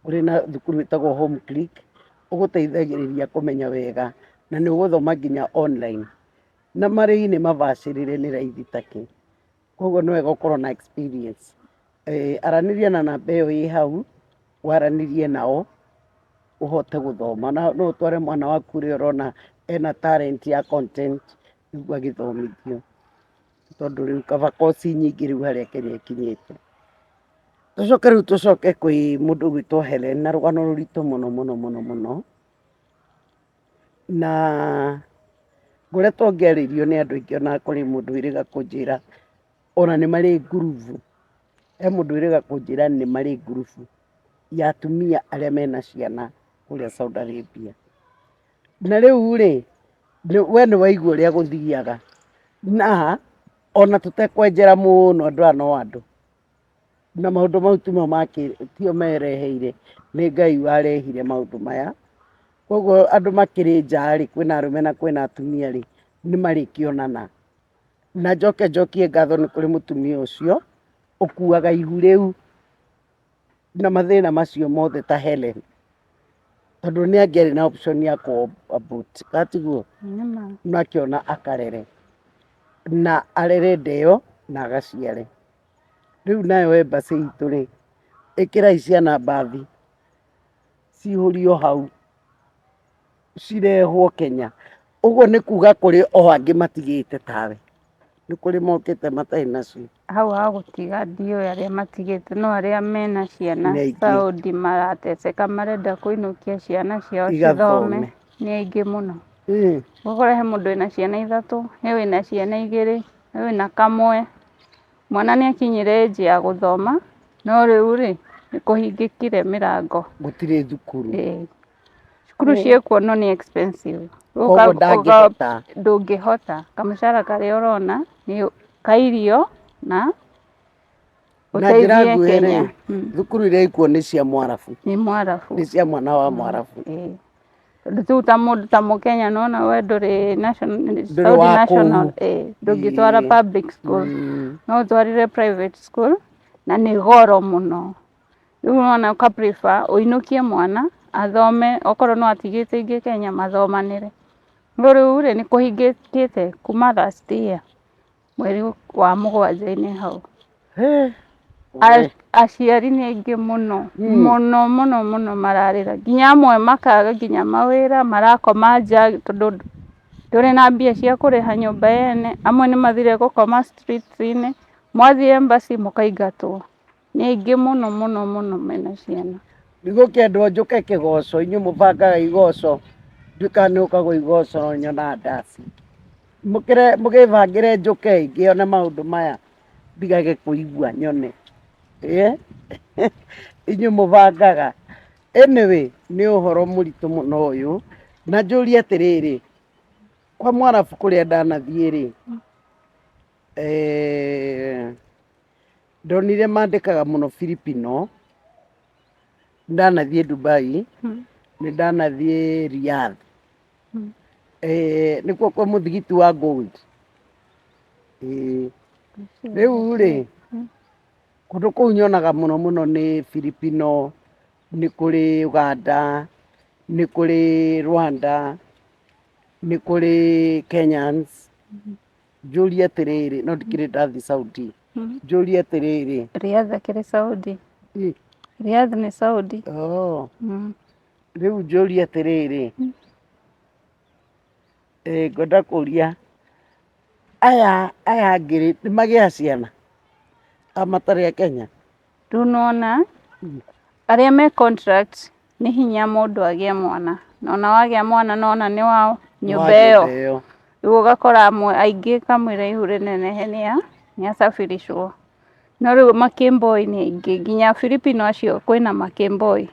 kũrĩ na thukuru ĩtagwo Home Click, ũgũteithagĩrĩria kũmenya wega, na nĩ ũgũthoma nginya online, na marĩhi nĩ mabacĩrĩre, nĩ raithi takĩ. Koguo nĩ wega ũkorwo na experience. Aranĩria na namba ĩyo ĩ hau, waranĩrie nao ũhote gũthoma. No ũtware mwana waku ũrĩa ũrona ena talent ya content nĩguo agĩthomithio, tondũ rĩu kaba koci nyingĩ rĩu harĩa Kenya ĩkinyĩte. Tũcoke rĩu tũcoke kwĩ mũndũ ũgwĩtwo Hellen na rũgano rũritũ mũno mũno mũno mũno, na ngoretwo ngĩarĩrio nĩ andũ aingĩ, ona kũrĩ mũndũ wĩrĩga kũnjĩra ona nĩ marĩ ngurubu. He mũndũ wĩrĩga kũnjĩra nĩ marĩ ngurubu ya atumia arĩa mena ciana kũrĩa Saudi Arabia. Na rĩu rĩ, we nĩ waigua ũrĩa gũthiaga, na ona tũtekwenjera mũno, andũ aya no andũ, na maũndũ mau tio mereheire, nĩ Ngai warehire maũndũ maya. Koguo andũ makĩrĩ nja rĩ, kwĩna arũme na kwĩna atumia rĩ, nĩ marĩkĩonana. Na njokie ngatho nĩ kũrĩ mũtumia ũcio ũkuaga ihu rĩu na mathĩna macio mothe ta Hellen, tondũ nĩ angĩarĩ na option ya ku-abort, gatiguo, no akĩona akarere, na arere ndeo na agaciare. Rĩu nayo embassy itũ rĩ, ĩkĩrai ciana mbathi cihũrio hau, cirehwo Kenya. Ũguo nĩ kuga kũrĩ o angĩ matigĩte tawe, nĩ kũrĩ mokĩte matarĩ nacio. Hau ha gũtiga ndiũĩ arĩa matigĩte, no arĩa mena ciana Saudi marateceka, marenda kũinũkia ciana ciao cithome, nĩ aingĩ mũno. Ũgakora he mũndũ wĩna ciana ithatũ, he wĩna ciana igĩrĩ, he wĩna kamwe, mwana nĩ akinyire age ya gũthoma, no rĩu rĩ, nĩ kũhingĩkire mĩrango. Gũtirĩ thukuru. Cukuru ciĩkuo no nĩ expensive. Koguo ndangĩhota. Ndũngĩhota. Kamũcara karĩa ũrona nĩ ka irio na njĩra Uteithie nguhĩ Kenya. rĩ, thukuru iria ikuo nĩ cia Mwarabu, Ni Mwarabu. nĩ cia mwana wa Mwarabu. Tondũ tu ta mũndũ ta Mũkenya nona we ndũrĩ national Ndũrĩ wa national kũu. ndũngĩtwara public school, no ũtwarire private school na nĩ goro mũno. Rĩu ona ũka prefer ũinũkie mwana athome okorwo no atigĩte ingĩ Kenya mathomanĩre. No rĩu rĩ nĩ kũhingĩkĩte kuma last year mweri wa mũgwanja-inĩ hau. Aciari nĩ aingĩ mũno mũno mũno mũno mararĩra, nginya amwe makaga nginya mawĩra, marakoma nja tondũ ndũrĩ na mbia cia kũrĩha nyũmba yene, amwe nĩ mathire gũkoma streets-inĩ, mwathiĩ embassy mũkaingatwo. Nĩ aingĩ mũno mũno mũno mena ciana. Nĩgũkĩendwo njũke kĩgoco, inyuĩ mũbangaga igoco, nduĩka nĩ ũkagwo igoco no nyona ndaci. Mũgĩbangĩre njũke ngĩone maũndũ maya ndigage kũigua nyone. Inyuĩ mũbangaga. Anyway, nĩ ũhoro mũritũ mũno ũyũ, na njũrie atĩrĩrĩ, kwa Mwarabu kũrĩa ndanathiĩ rĩ, ndonire mandĩkaga mũno Filipino, ndanathiĩ Dubai, nĩ ndanathiĩ Riyadh, nĩkuo kwa mũthigiti wa Gold. Rĩu rĩ, kũndũ kũu nyonaga mũno mũno nĩ Filipino, nĩ kũrĩ Uganda, nĩ kũrĩ Rwanda, nĩ kũrĩ Kenyans. Njũrie atĩrĩrĩ, no ndikĩrĩ ndathi Saudi, njũrie atĩrĩrĩ. Riyadh akĩrĩ Saudi. Riyadh nĩ Saudi. Rĩu njũrie atĩrĩrĩ, ngwenda kũria aya angĩ nĩ magĩa ciana matarĩ a Kenya? Ndunona arĩa me contract nĩ hinya mũndũ agĩe mwana, nona wagĩa mwana nona nĩ wa nyũmba ĩyo. Rĩu ũgakora amwe aingĩ kamũira ihu rĩnenehe nĩ acabiricwo. No rĩu makĩmboi nĩ aingĩ, nginya Filipino acio kwĩna makĩmboi.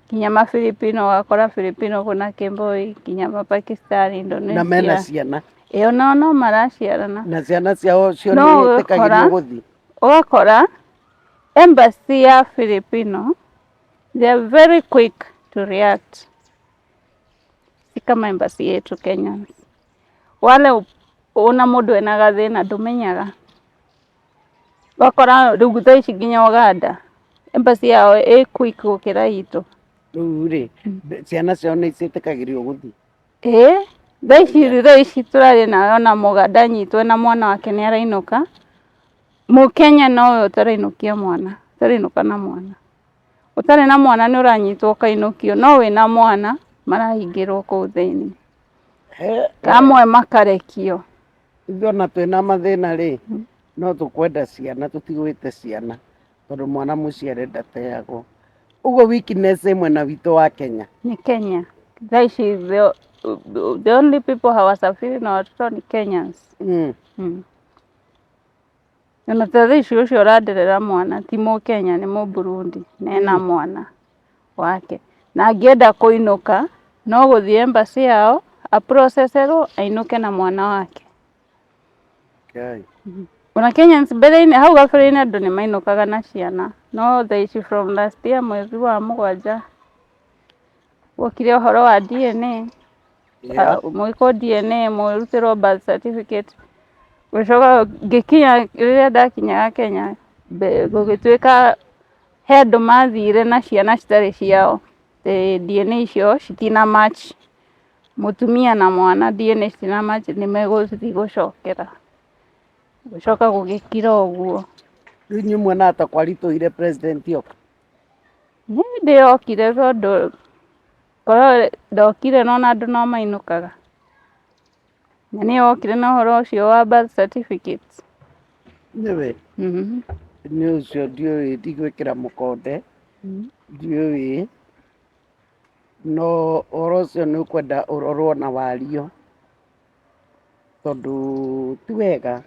Nginya mafilipino ũgakora Filipino kwĩna kĩmboi, nginya mapakistani, Indonesia. Na mena ciana. Ona no maraciarana. Na ciana ciao cio nĩ ĩtĩkagĩrio gũthiĩ. Ũgakora embassy ya Filipino, they are very quick to react. Si kama embassy yetu Kenya. Wale una mũndũ ena gathĩna ndũmenyaga. Wakora rĩu thaa ici nginya Uganda, embassy yao ĩ quick gũkĩra itũ. Rĩu rĩ, ciana ciao nĩ ciĩtĩkagĩrio gũthiĩ. Thaa ici tũrarĩ nayo ona Mũganda anyitwo na mwana wake nĩ arainũka. Mũkenya nowe ũtarainũkia mwana, ũtarainũka na mwana. Ũtarĩ na mwana nĩ ũranyitwo ũkainũkio, no wĩna mwana marahingĩrwo kũu thĩinĩ. Amwe makarekio. Ithuĩ ona twĩna mathĩna rĩ, no tũkwenda ciana, tũtigwĩte ciana, tondũ mwana mũciare ndateagwo. Ũguo weakness mwena witũ wa Kenya. Ni Kenya. Thaa ici the only people hawasafiri na watoto ni Kenyans. Na thaa ici ũcio ũranderera mwana ti Mũkenya, nĩ Mũburundi, nena mwana wake. Na angĩenda kũinũka no gũthiĩ embassy yao aproceserwo ainũke na mwana wake. Ona Kenyans mbere-inĩ hau gabere-inĩ andũ nĩ mainũkaga na ciana, no thaa ici from last year mweri wa mũgwanja gũkire ũhoro wa DNA. Mwĩkwo DNA, mwĩrutĩrwo birth certificate. Gũcoka ngĩkinya rĩrĩa ndakinyaga Kenya, gũgĩtuĩka he andũ mathire na ciana citarĩ ciao. DNA icio citina match. Mũtumia na mwana DNA citina match, nĩ megũthiĩ gũcokera. Gũcoka gũgĩkira ũguo. Rĩu inyuĩ muonaga ta kwaritũhire president oka? Nĩ ndĩokire tondũ korwo ndokire nona andũ no mainũkaga. Na nĩ okire na ũhoro ũcio wa birth certificate. Nĩwe? Nĩ ũcio ndiũĩ, ndigwĩkĩra mũkonde, ndiũĩ. No ũhoro ũcio nĩ ũkwenda ũrorwo na wario, tondũ ti wega.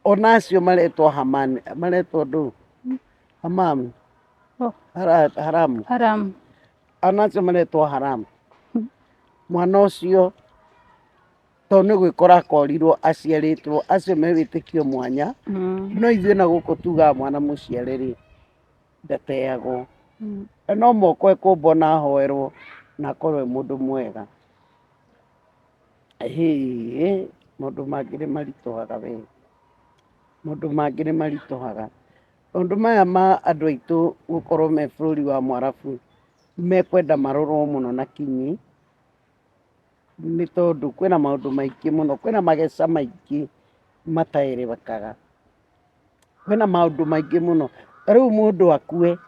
Ona acio maretwo Hamani, maretwo ndũ? Hamamu? Haramu? Ona acio maretwo Haramu. Mwana ũcio tondũ nĩ gwĩkora akorirwo aciarĩtwo acio me wĩtĩkio mwanya no ithuĩ na gũkũ tugaga mwana mũciare rĩ ndateagwo no moko ekũmbwo na ahoerwo na akorwo e mũndũ mwega. Maũndũ mangĩ nĩ maritũhaga we, maũndũ mangĩ nĩ maritũhaga. Maũndũ maya ma andũ aitũ gũkorwo me bũrũri wa Mwarabu mekwenda marorwo mũno na kinyi nĩ tondũ kwĩna maũndũ maingĩ mũno, kwĩna mageca maingĩ mataerĩkaga, kwĩna maũndũ maingĩ mũno. Ta rĩu mũndũ akue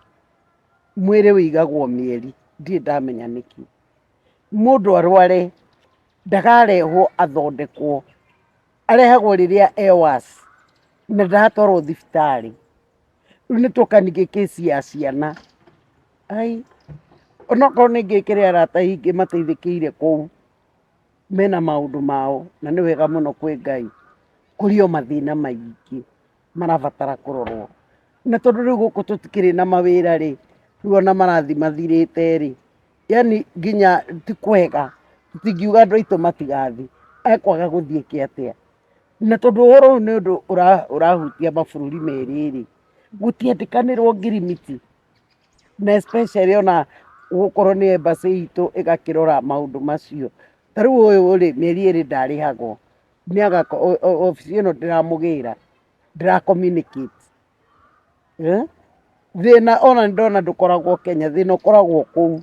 mwĩrĩ wĩigagwo mĩeri, ndirĩ ndamenya nĩkĩ. Mũndũ arware ndakarehwo athondekwo, arehagwo rĩrĩa e worse na ndaratwarwo thibitarĩ. Rĩu nĩtuoka ningĩ case ya ciana, onokorwo nĩ ngĩkĩrĩ arata aingĩ mateithĩkĩire kũu mena maũndũ mao na nĩ wega mũno kwĩ Ngai, kũrĩ o mathĩna maingĩ marabatara kũrorwo. Na tondũ rĩu gũkũ tũtikĩrĩ na mawĩra rĩ, rĩu ona marathi mathirĩte rĩ, yani nginya ti kwega, tũtingiuga andũ aitũ matigathi, ekwaga gũthiĩ ke atĩa. Na tondũ ũhoro ũyũ nĩ ũndũ ũrahutia mabũrũri merĩ rĩ, gũtiandĩkanĩrwo ngirimiti na especially ona gũkorwo nĩ embassy itũ ĩgakĩrora maũndũ macio. Ta rĩu ũyũ rĩ mĩeri ĩrĩ ndarĩhagwo, obici ĩno ndĩramũgĩra, ndĩra communicate. Thĩna ona nĩ ndona ndũkoragwo Kenya, thĩna ũkoragwo kũu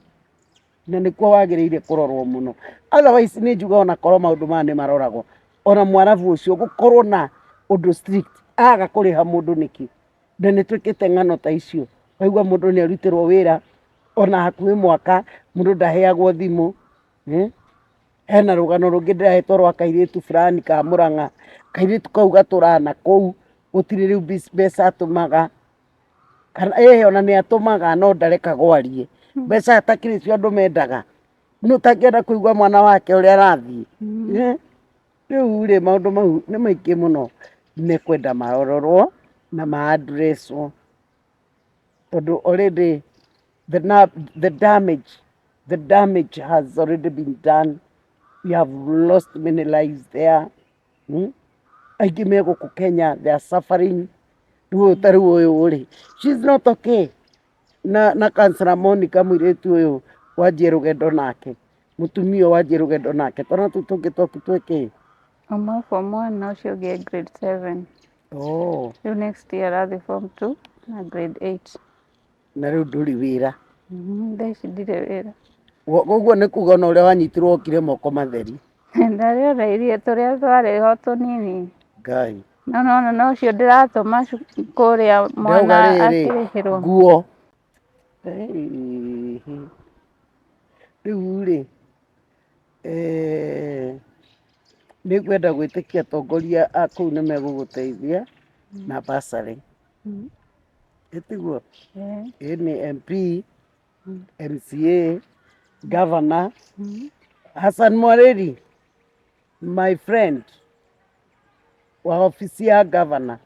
na nĩkuo wagĩrĩire kũrorwo mũno. Otherwise nĩ njuga ona korwo maũndũ maya nĩ maroragwo, ona Mwarabu ũcio gũkorwo na ũndũ strict aga kũrĩha mũndũ nĩkĩ. Na nĩ twĩkĩte ng'ano ta icio, waigua mũndũ nĩ arutĩrwo wĩra ona hakuhĩ mwaka mũndũ ndaheagwo thimũ. Hena rũgano rũngĩ ndĩrahetwo rwa kairĩtu fulani ka Mũrang'a, kairĩtu kau gatũraga na kũu gũtirĩ rĩu mbeca atũmaga, kana ona nĩ atũmaga no ndarekagwo arie, mbeca atakĩrĩ cio andũ mendaga, nĩ ũtangĩenda kũigua mwana wake ũrĩa arathiĩ. Rĩu rĩ maũndũ mau nĩ maingĩ mũno mekwenda marorwo na ma addresswo, tondũ already the damage has already been done. We have lost many lives there. Aingĩ me gũkũ Kenya, they are suffering. Rĩu ta rĩu ũyũ rĩ, she's not okay. Na Councillor Monica mũirĩtu ũyũ wanjie rũgendo nake, mũtumia ũyũ wanjie rũgendo nake, twana tũu tũngĩ twaku twĩkĩ? Ũmwe form 1 na ũcio ũngĩ grade 7. Rĩu next year arathiĩ form 2 na grade 8. Na rĩu ndũrĩ wĩra? Thaa ici ndirĩ wĩra. Ũguo nĩ kuga ona ũrĩa wanyitirwo wokire moko matheri? Ndarĩ orairie tũrĩa twarĩ ho tũnini. Ngai. No ũcio ndĩratũma kũrĩa mwana akĩrĩhĩrwo. Nguo. Rĩu rĩ nĩ ngwenda gwĩtĩkia atongoria a kũu nĩ megũgũteithia na bursary. Ĩtiguo? Nĩ MP, MCA, Governor, Hassan Mwareri, my friend wa ofisi ya Governor,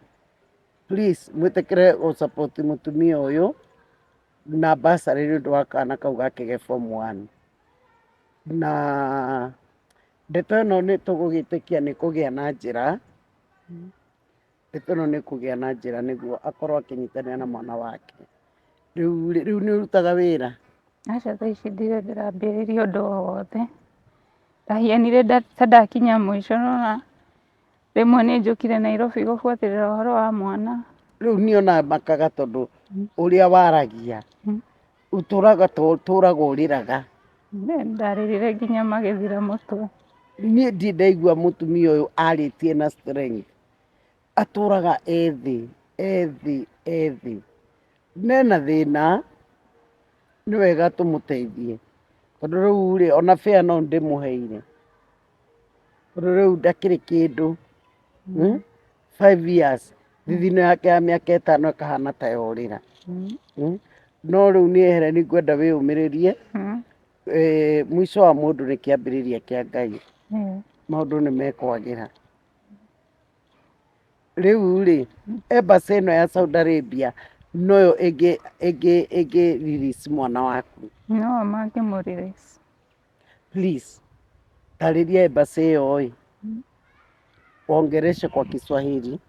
please mwĩtĩkĩre gũsupport mũtumia ũyũ na bursary nĩ ũndũ wa kana kau gake ge form 1. Na ndeto ĩno nĩ tũgũgĩtĩkia nĩ kũgĩa na njĩra, ndeto ĩno nĩ kũgĩa na njĩra nĩguo akorwo akĩnyitanĩra na mwana wake. Rĩu nĩ ũrutaga wĩra? Aca thaa ici ndirĩ ndĩrambĩrĩria ũndũ o wothe, ndahianire ta ndakinya mũico, no rĩmwe nĩ njũkire Nairobi gũbuatĩrĩra ũhoro wa mwana. Rĩu niĩ ona makaga tondũ ũrĩa waragia ũtũraga ũrĩraga. Ndarĩrire nginya magĩthira mũtwe. Niĩ ndirĩ ndaigua mũtumia ũyũ arĩtie na strength, atũraga ethĩ nena thĩna, nĩ wega tũmũteithie tondũ rĩu rĩ ona fare no ndĩmũheire, tondũ rĩu ndakĩrĩ kĩndũ. 5 years thithino yake ya mĩaka 5 ĩkahana ta yorĩra. No rĩu nĩ Hellen ngwenda wĩyũmĩrĩrie, mũico wa mũndũ nĩ kĩambĩrĩria kĩa Ngai, maũndũ nĩ mekwagĩra. Rĩu rĩ embassy ĩno ya Saudi Arabia noyo ĩngĩ release mwana waku? No mangĩmũ release. Please tarĩria embassy ĩyo ĩ waongereshe kwa Kiswahili.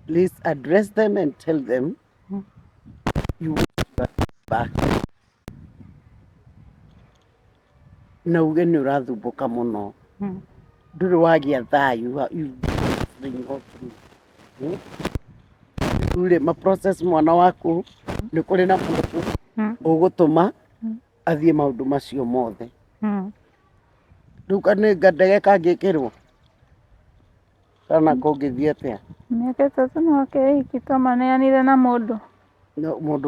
Please address them and tell them you want your back. Na uge nĩ ũrathumbũka mũno, ndũrĩ wagĩa thayu, rä maprocess mwana waku nĩ kũrĩ na mũndũ ũgũtũma athiĩ maũndũ macio mothe. Rĩu nĩ ndege kangĩkĩrwo kana kũngĩthiĩ atĩa? Mĩaka ĩtatũ no keiki twamaneanire na mũndũ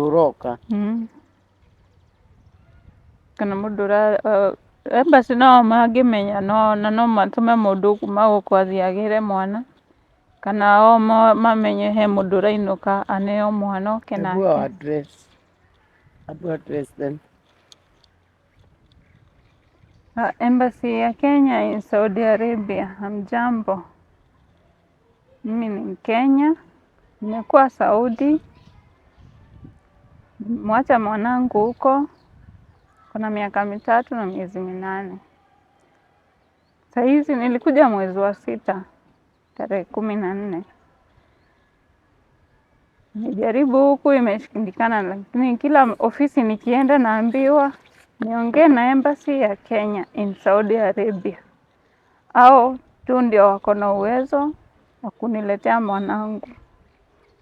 ũroka kana mũndũ embassy no mangĩmenya no matũme mũndũ kuma gũkũ athiĩ agĩre mwana, kana o mamenye he mũndũ ũrainũka aneo mwana oke nake. Address them. Embassy ya Kenya in Saudi Arabia. Hamjambo, mimi ni Mkenya, nimekuwa Saudi, mwacha mwanangu huko, kuna miaka 3 na miezi 8. Sahizi nilikuja mwezi wa 6 tarehe 14. Nijaribu huku imeshindikana, lakini kila ofisi nikienda naambiwa niongee na embassy ya Kenya in Saudi Arabia. Au tu ndio wako na uwezo wa kuniletea mwanangu.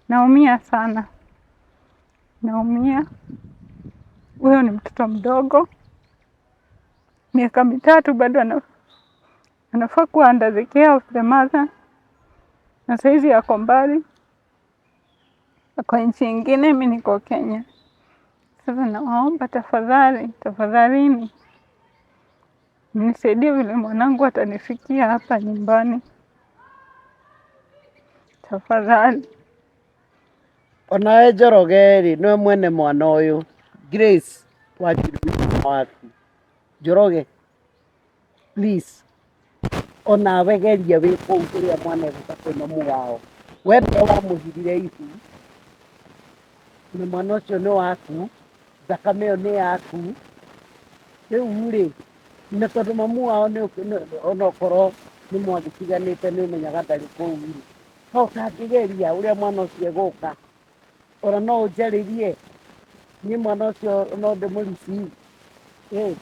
Naumia sana. Naumia. Huyo ni mtoto mdogo. Miaka 3 bado anafaa kuwa under the care of the mother. Na saizi yako mbali. Kwa nchi ingine, mimi niko Kenya. Sasa nawaomba tafadhalini mnisaidie vile mwanangu atanifikia hapa nyumbani. Tafadhali. Onawe Njoroge niwe mwene mwana ũyũ. Grace Wanjiru waku. Njoroge, please, onawe geria wĩ kũu kũrĩa mwana egũka kwĩ mamu wao. We nĩwe wamũhirire ihu, na mwana ũcio nĩ waku, thakame ĩyo nĩ yaku. Rĩu na tondũ mamu wao onokorwo nĩ mwagĩtiganĩte nĩ ũmenyaga ndarĩ kũu no ũtangĩgeria ũrĩa mwana ũcio egũka, ona no ũnjarĩrie niĩ mwana ũcio no ndĩmũ receive.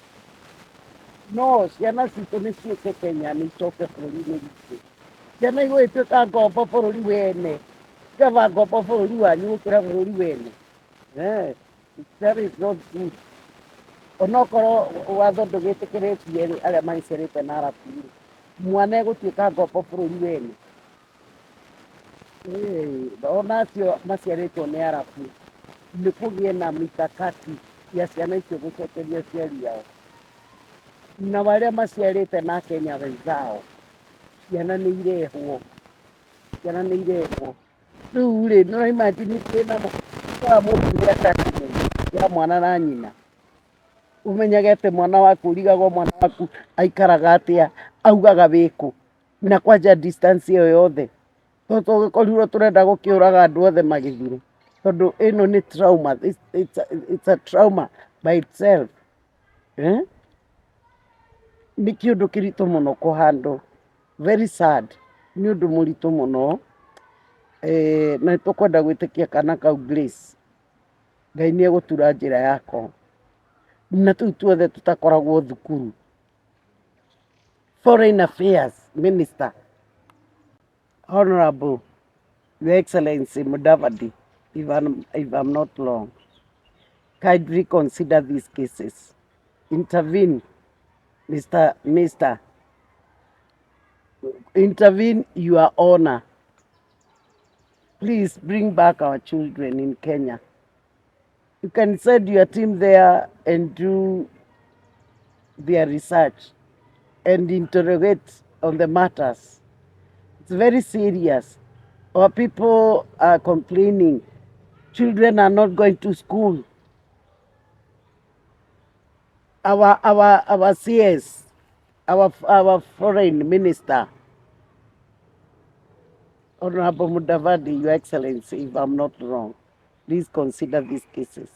No ciana citũ nĩ ciũke Kenya nĩ icoke bũrũri-inĩ witũ. Ciana igũgĩtuĩka ngombo bũrũri wene, ikaba ngombo bũrũri wanyu gũkĩra bũrũri wene. That is not good. Onokorwo watho ndũgĩtĩkĩrĩtie arĩa magĩciarĩte na arabu, mwana egũtuĩka ngombo bũrũri wene. Ona acio maciarĩtwo nĩ arabu nĩ kũgĩe na mikakati ya ciana icio gũcokeria aciari ao, na arĩa maciarĩte na Kenya wenzao, ciana nĩ irehwo. Rĩu nĩ imagine kwĩna mũndũ ũrĩa atakĩmenya ya mwana na nyina, ũmenyage atĩ mwana waku ũrigagwo mwana waku aikaraga atĩa, augaga wĩkũ, na kwanja distance ĩyo yothe. Tũgĩkorirwo tũrenda gũkĩũraga andũ othe magĩthire, tondũ ĩno nĩ trauma, it's a trauma by itself. Nĩ kĩũndũ kĩritũ mũno kũhandle, very sad, nĩ ũndũ mũritũ mũno. Na tũkwenda gwĩtĩkia kana kau Grace, Ngai nĩ egũtura njĩra yako, na tũu tuothe tũtakoragwo thukuru. Foreign Affairs Minister, Honorable Your Excellency Mudavadi, if I'm not wrong, kindly consider these cases. Intervene, Mr. Intervene, Your Honor. Please bring back our children in Kenya. You can send your team there and do their research and interrogate on the matters. It's very serious. Our people are complaining. Children are not going to school. Our CS, our foreign minister, Honorable Mudavadi, Your Excellency, if I'm not wrong, please consider these cases.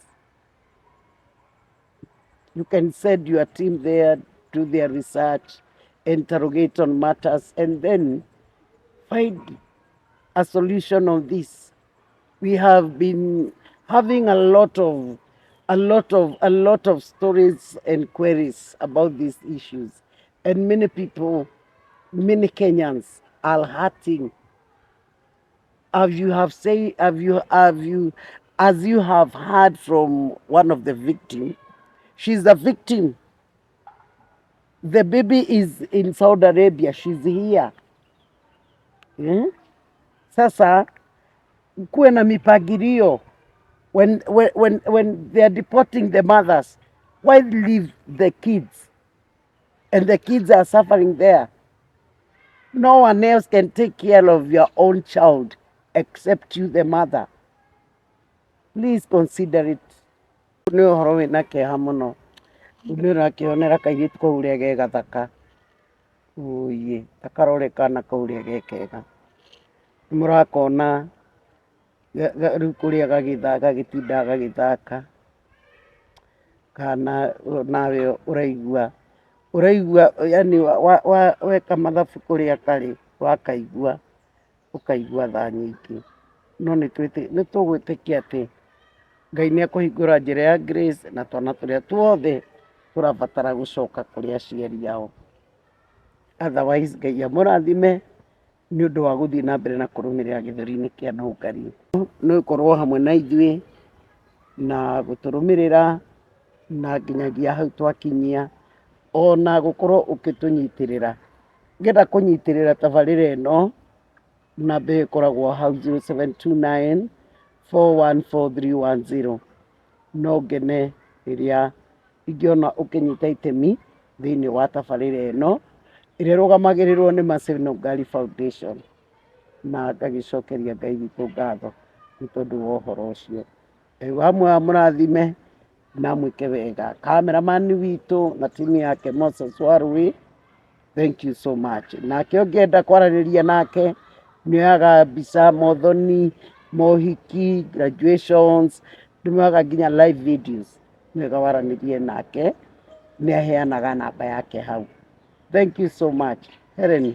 You can send your team there, do their research, interrogate on matters, and then find a solution on this. We have been having a lot of stories and queries about these issues, and many people, many Kenyans are hurting. Have you have say have you as you have heard from one of the victims? She's a victim. The baby is in Saudi Arabia. She's here. Sasa kuwe na mipangilio when they are deporting the mothers, why leave the kids? And the kids are suffering there. No one else can take care of your own child except you, the mother. Please consider it. Nĩ ũhoro wĩna kĩeha mũno. Nĩ ũrakĩonera kairĩtu kau ũrĩa ge gathaka. Ũiĩ, takarore kana kau ũrĩa ge kega. Nĩ mũrakona rĩu kũrĩa gagĩtindaga gagĩthaka. Kana nawe ũraigua yani weka mathabu kũrĩa karĩ wakaigua ũkaigua tha nyingĩ. No nĩ tũgwĩtĩkia atĩ Ngai nĩ ekũhingũra njĩra ya grace na twana tũrĩa tuothe tũrabatara gũcoka kũrĩ aciari ao. Otherwise Ngai amũrathime nĩ ũndũ wa gũthiĩ na mbere na kũrũmĩrĩra gĩthũri-inĩ kĩa Nungari. Nĩ ũkorwo hamwe na ithuĩ na gũtũrũmĩrĩra na nginyagia hau twakinyia, ona gũkorwo ũkĩtũnyitĩrĩra. Ngenda kũnyitĩrĩra tabarĩra ĩno, namba ĩkoragwo hau 0729 414 310. No ngene rĩrĩa ingĩona ũkĩnyita itemi thĩinĩ wa tabarĩra ĩno ĩrĩa ĩrũgamagĩrĩrwo nĩ Massive Nungari Foundation, na ngagĩcokeria Ngai witũ ngatho nĩ tondũ wa ũhoro ũcio. Ngai hamwe amũrathime na mwĩke wega. Cameraman witũ na timu yake Moses Warui, thank you so much. Nake ũngĩenda kwaranĩria nake nĩoyaga mbica, mothoni, mohiki, graduations, nĩoyaga nginya live videos. Nĩwega waranĩrie nake, nĩaheanaga namba yake hau. Thank you so much. Hellen,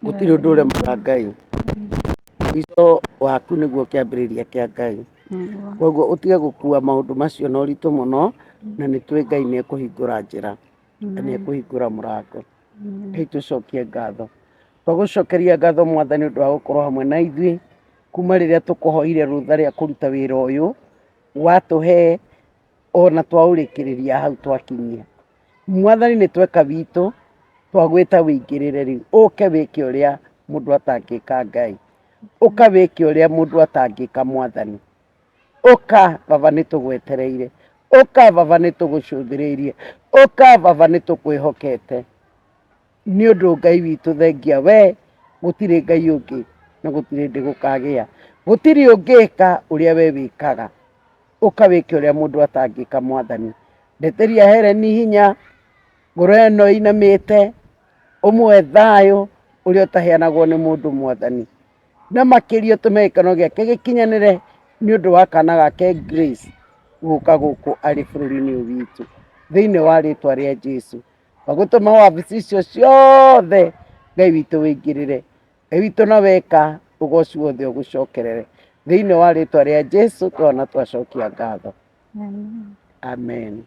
gũtirĩ ũndũ ũremaga Ngai. Witũ waku nĩguo kĩambĩrĩria kĩa Ngai. Koguo ũtige gũkua maũndũ macio na ũritũ mũno, na nĩ tũĩ Ngai nĩ ekũhingũra njĩra na nĩ ekũhingũra mũrango. Ngai tũcokie ngatho. Twagũcokeria ngatho Mwathani ũndũ wa gũkorwo hamwe na ithuĩ kuma rĩrĩa tũkũhoire rũtha rĩa kũruta wĩra ũyũ, watũhe ona twaũrĩkĩrĩria hau twakinyia. Mwathani nĩ tweka witũ, twagwĩta wĩingĩrĩre rĩu, ũke wĩke ũrĩa mũndũ atangĩka Ngai, ũka wĩke ũrĩa mũndũ atangĩka Mwathani. Ũka Baba nĩ tũgwetereire, ũka Baba nĩ tũgũcũthĩrĩirie, ũka Baba nĩ tũkwĩhokete. Nĩ ũndũ Ngai witũ thengia we, gũtirĩ Ngai ũngĩ na gũtirĩ hĩndĩ gũkagĩa. Gũtirĩ ũngĩka ũrĩa we wĩkaga. Ũka wĩke ũrĩa mũndũ atangĩka Mwathani. Ndeteria Hellen hinya, ngoro ĩno ĩinamĩte, ũmwe thayũ ũrĩa ũtaheanagwo nĩ mũndũ Mwathani. Na makĩria ũtũme gĩkeno gĩake gĩkinyanĩre nĩ ũndũ wa kana gake Grace gũka gũkũ arĩ bũrũri-inĩ ũyũ witũ. Thĩinĩ wa rĩtwa rĩa Jesũ. Wagũtũma wabici icio ciothe Ngai witũ wĩingĩrĩre. Ngai witũ na weka ũgoci wothe ũgũcokerere. Thĩinĩ wa rĩtwa rĩa Jesũ twana twacokia ngatho. Amen.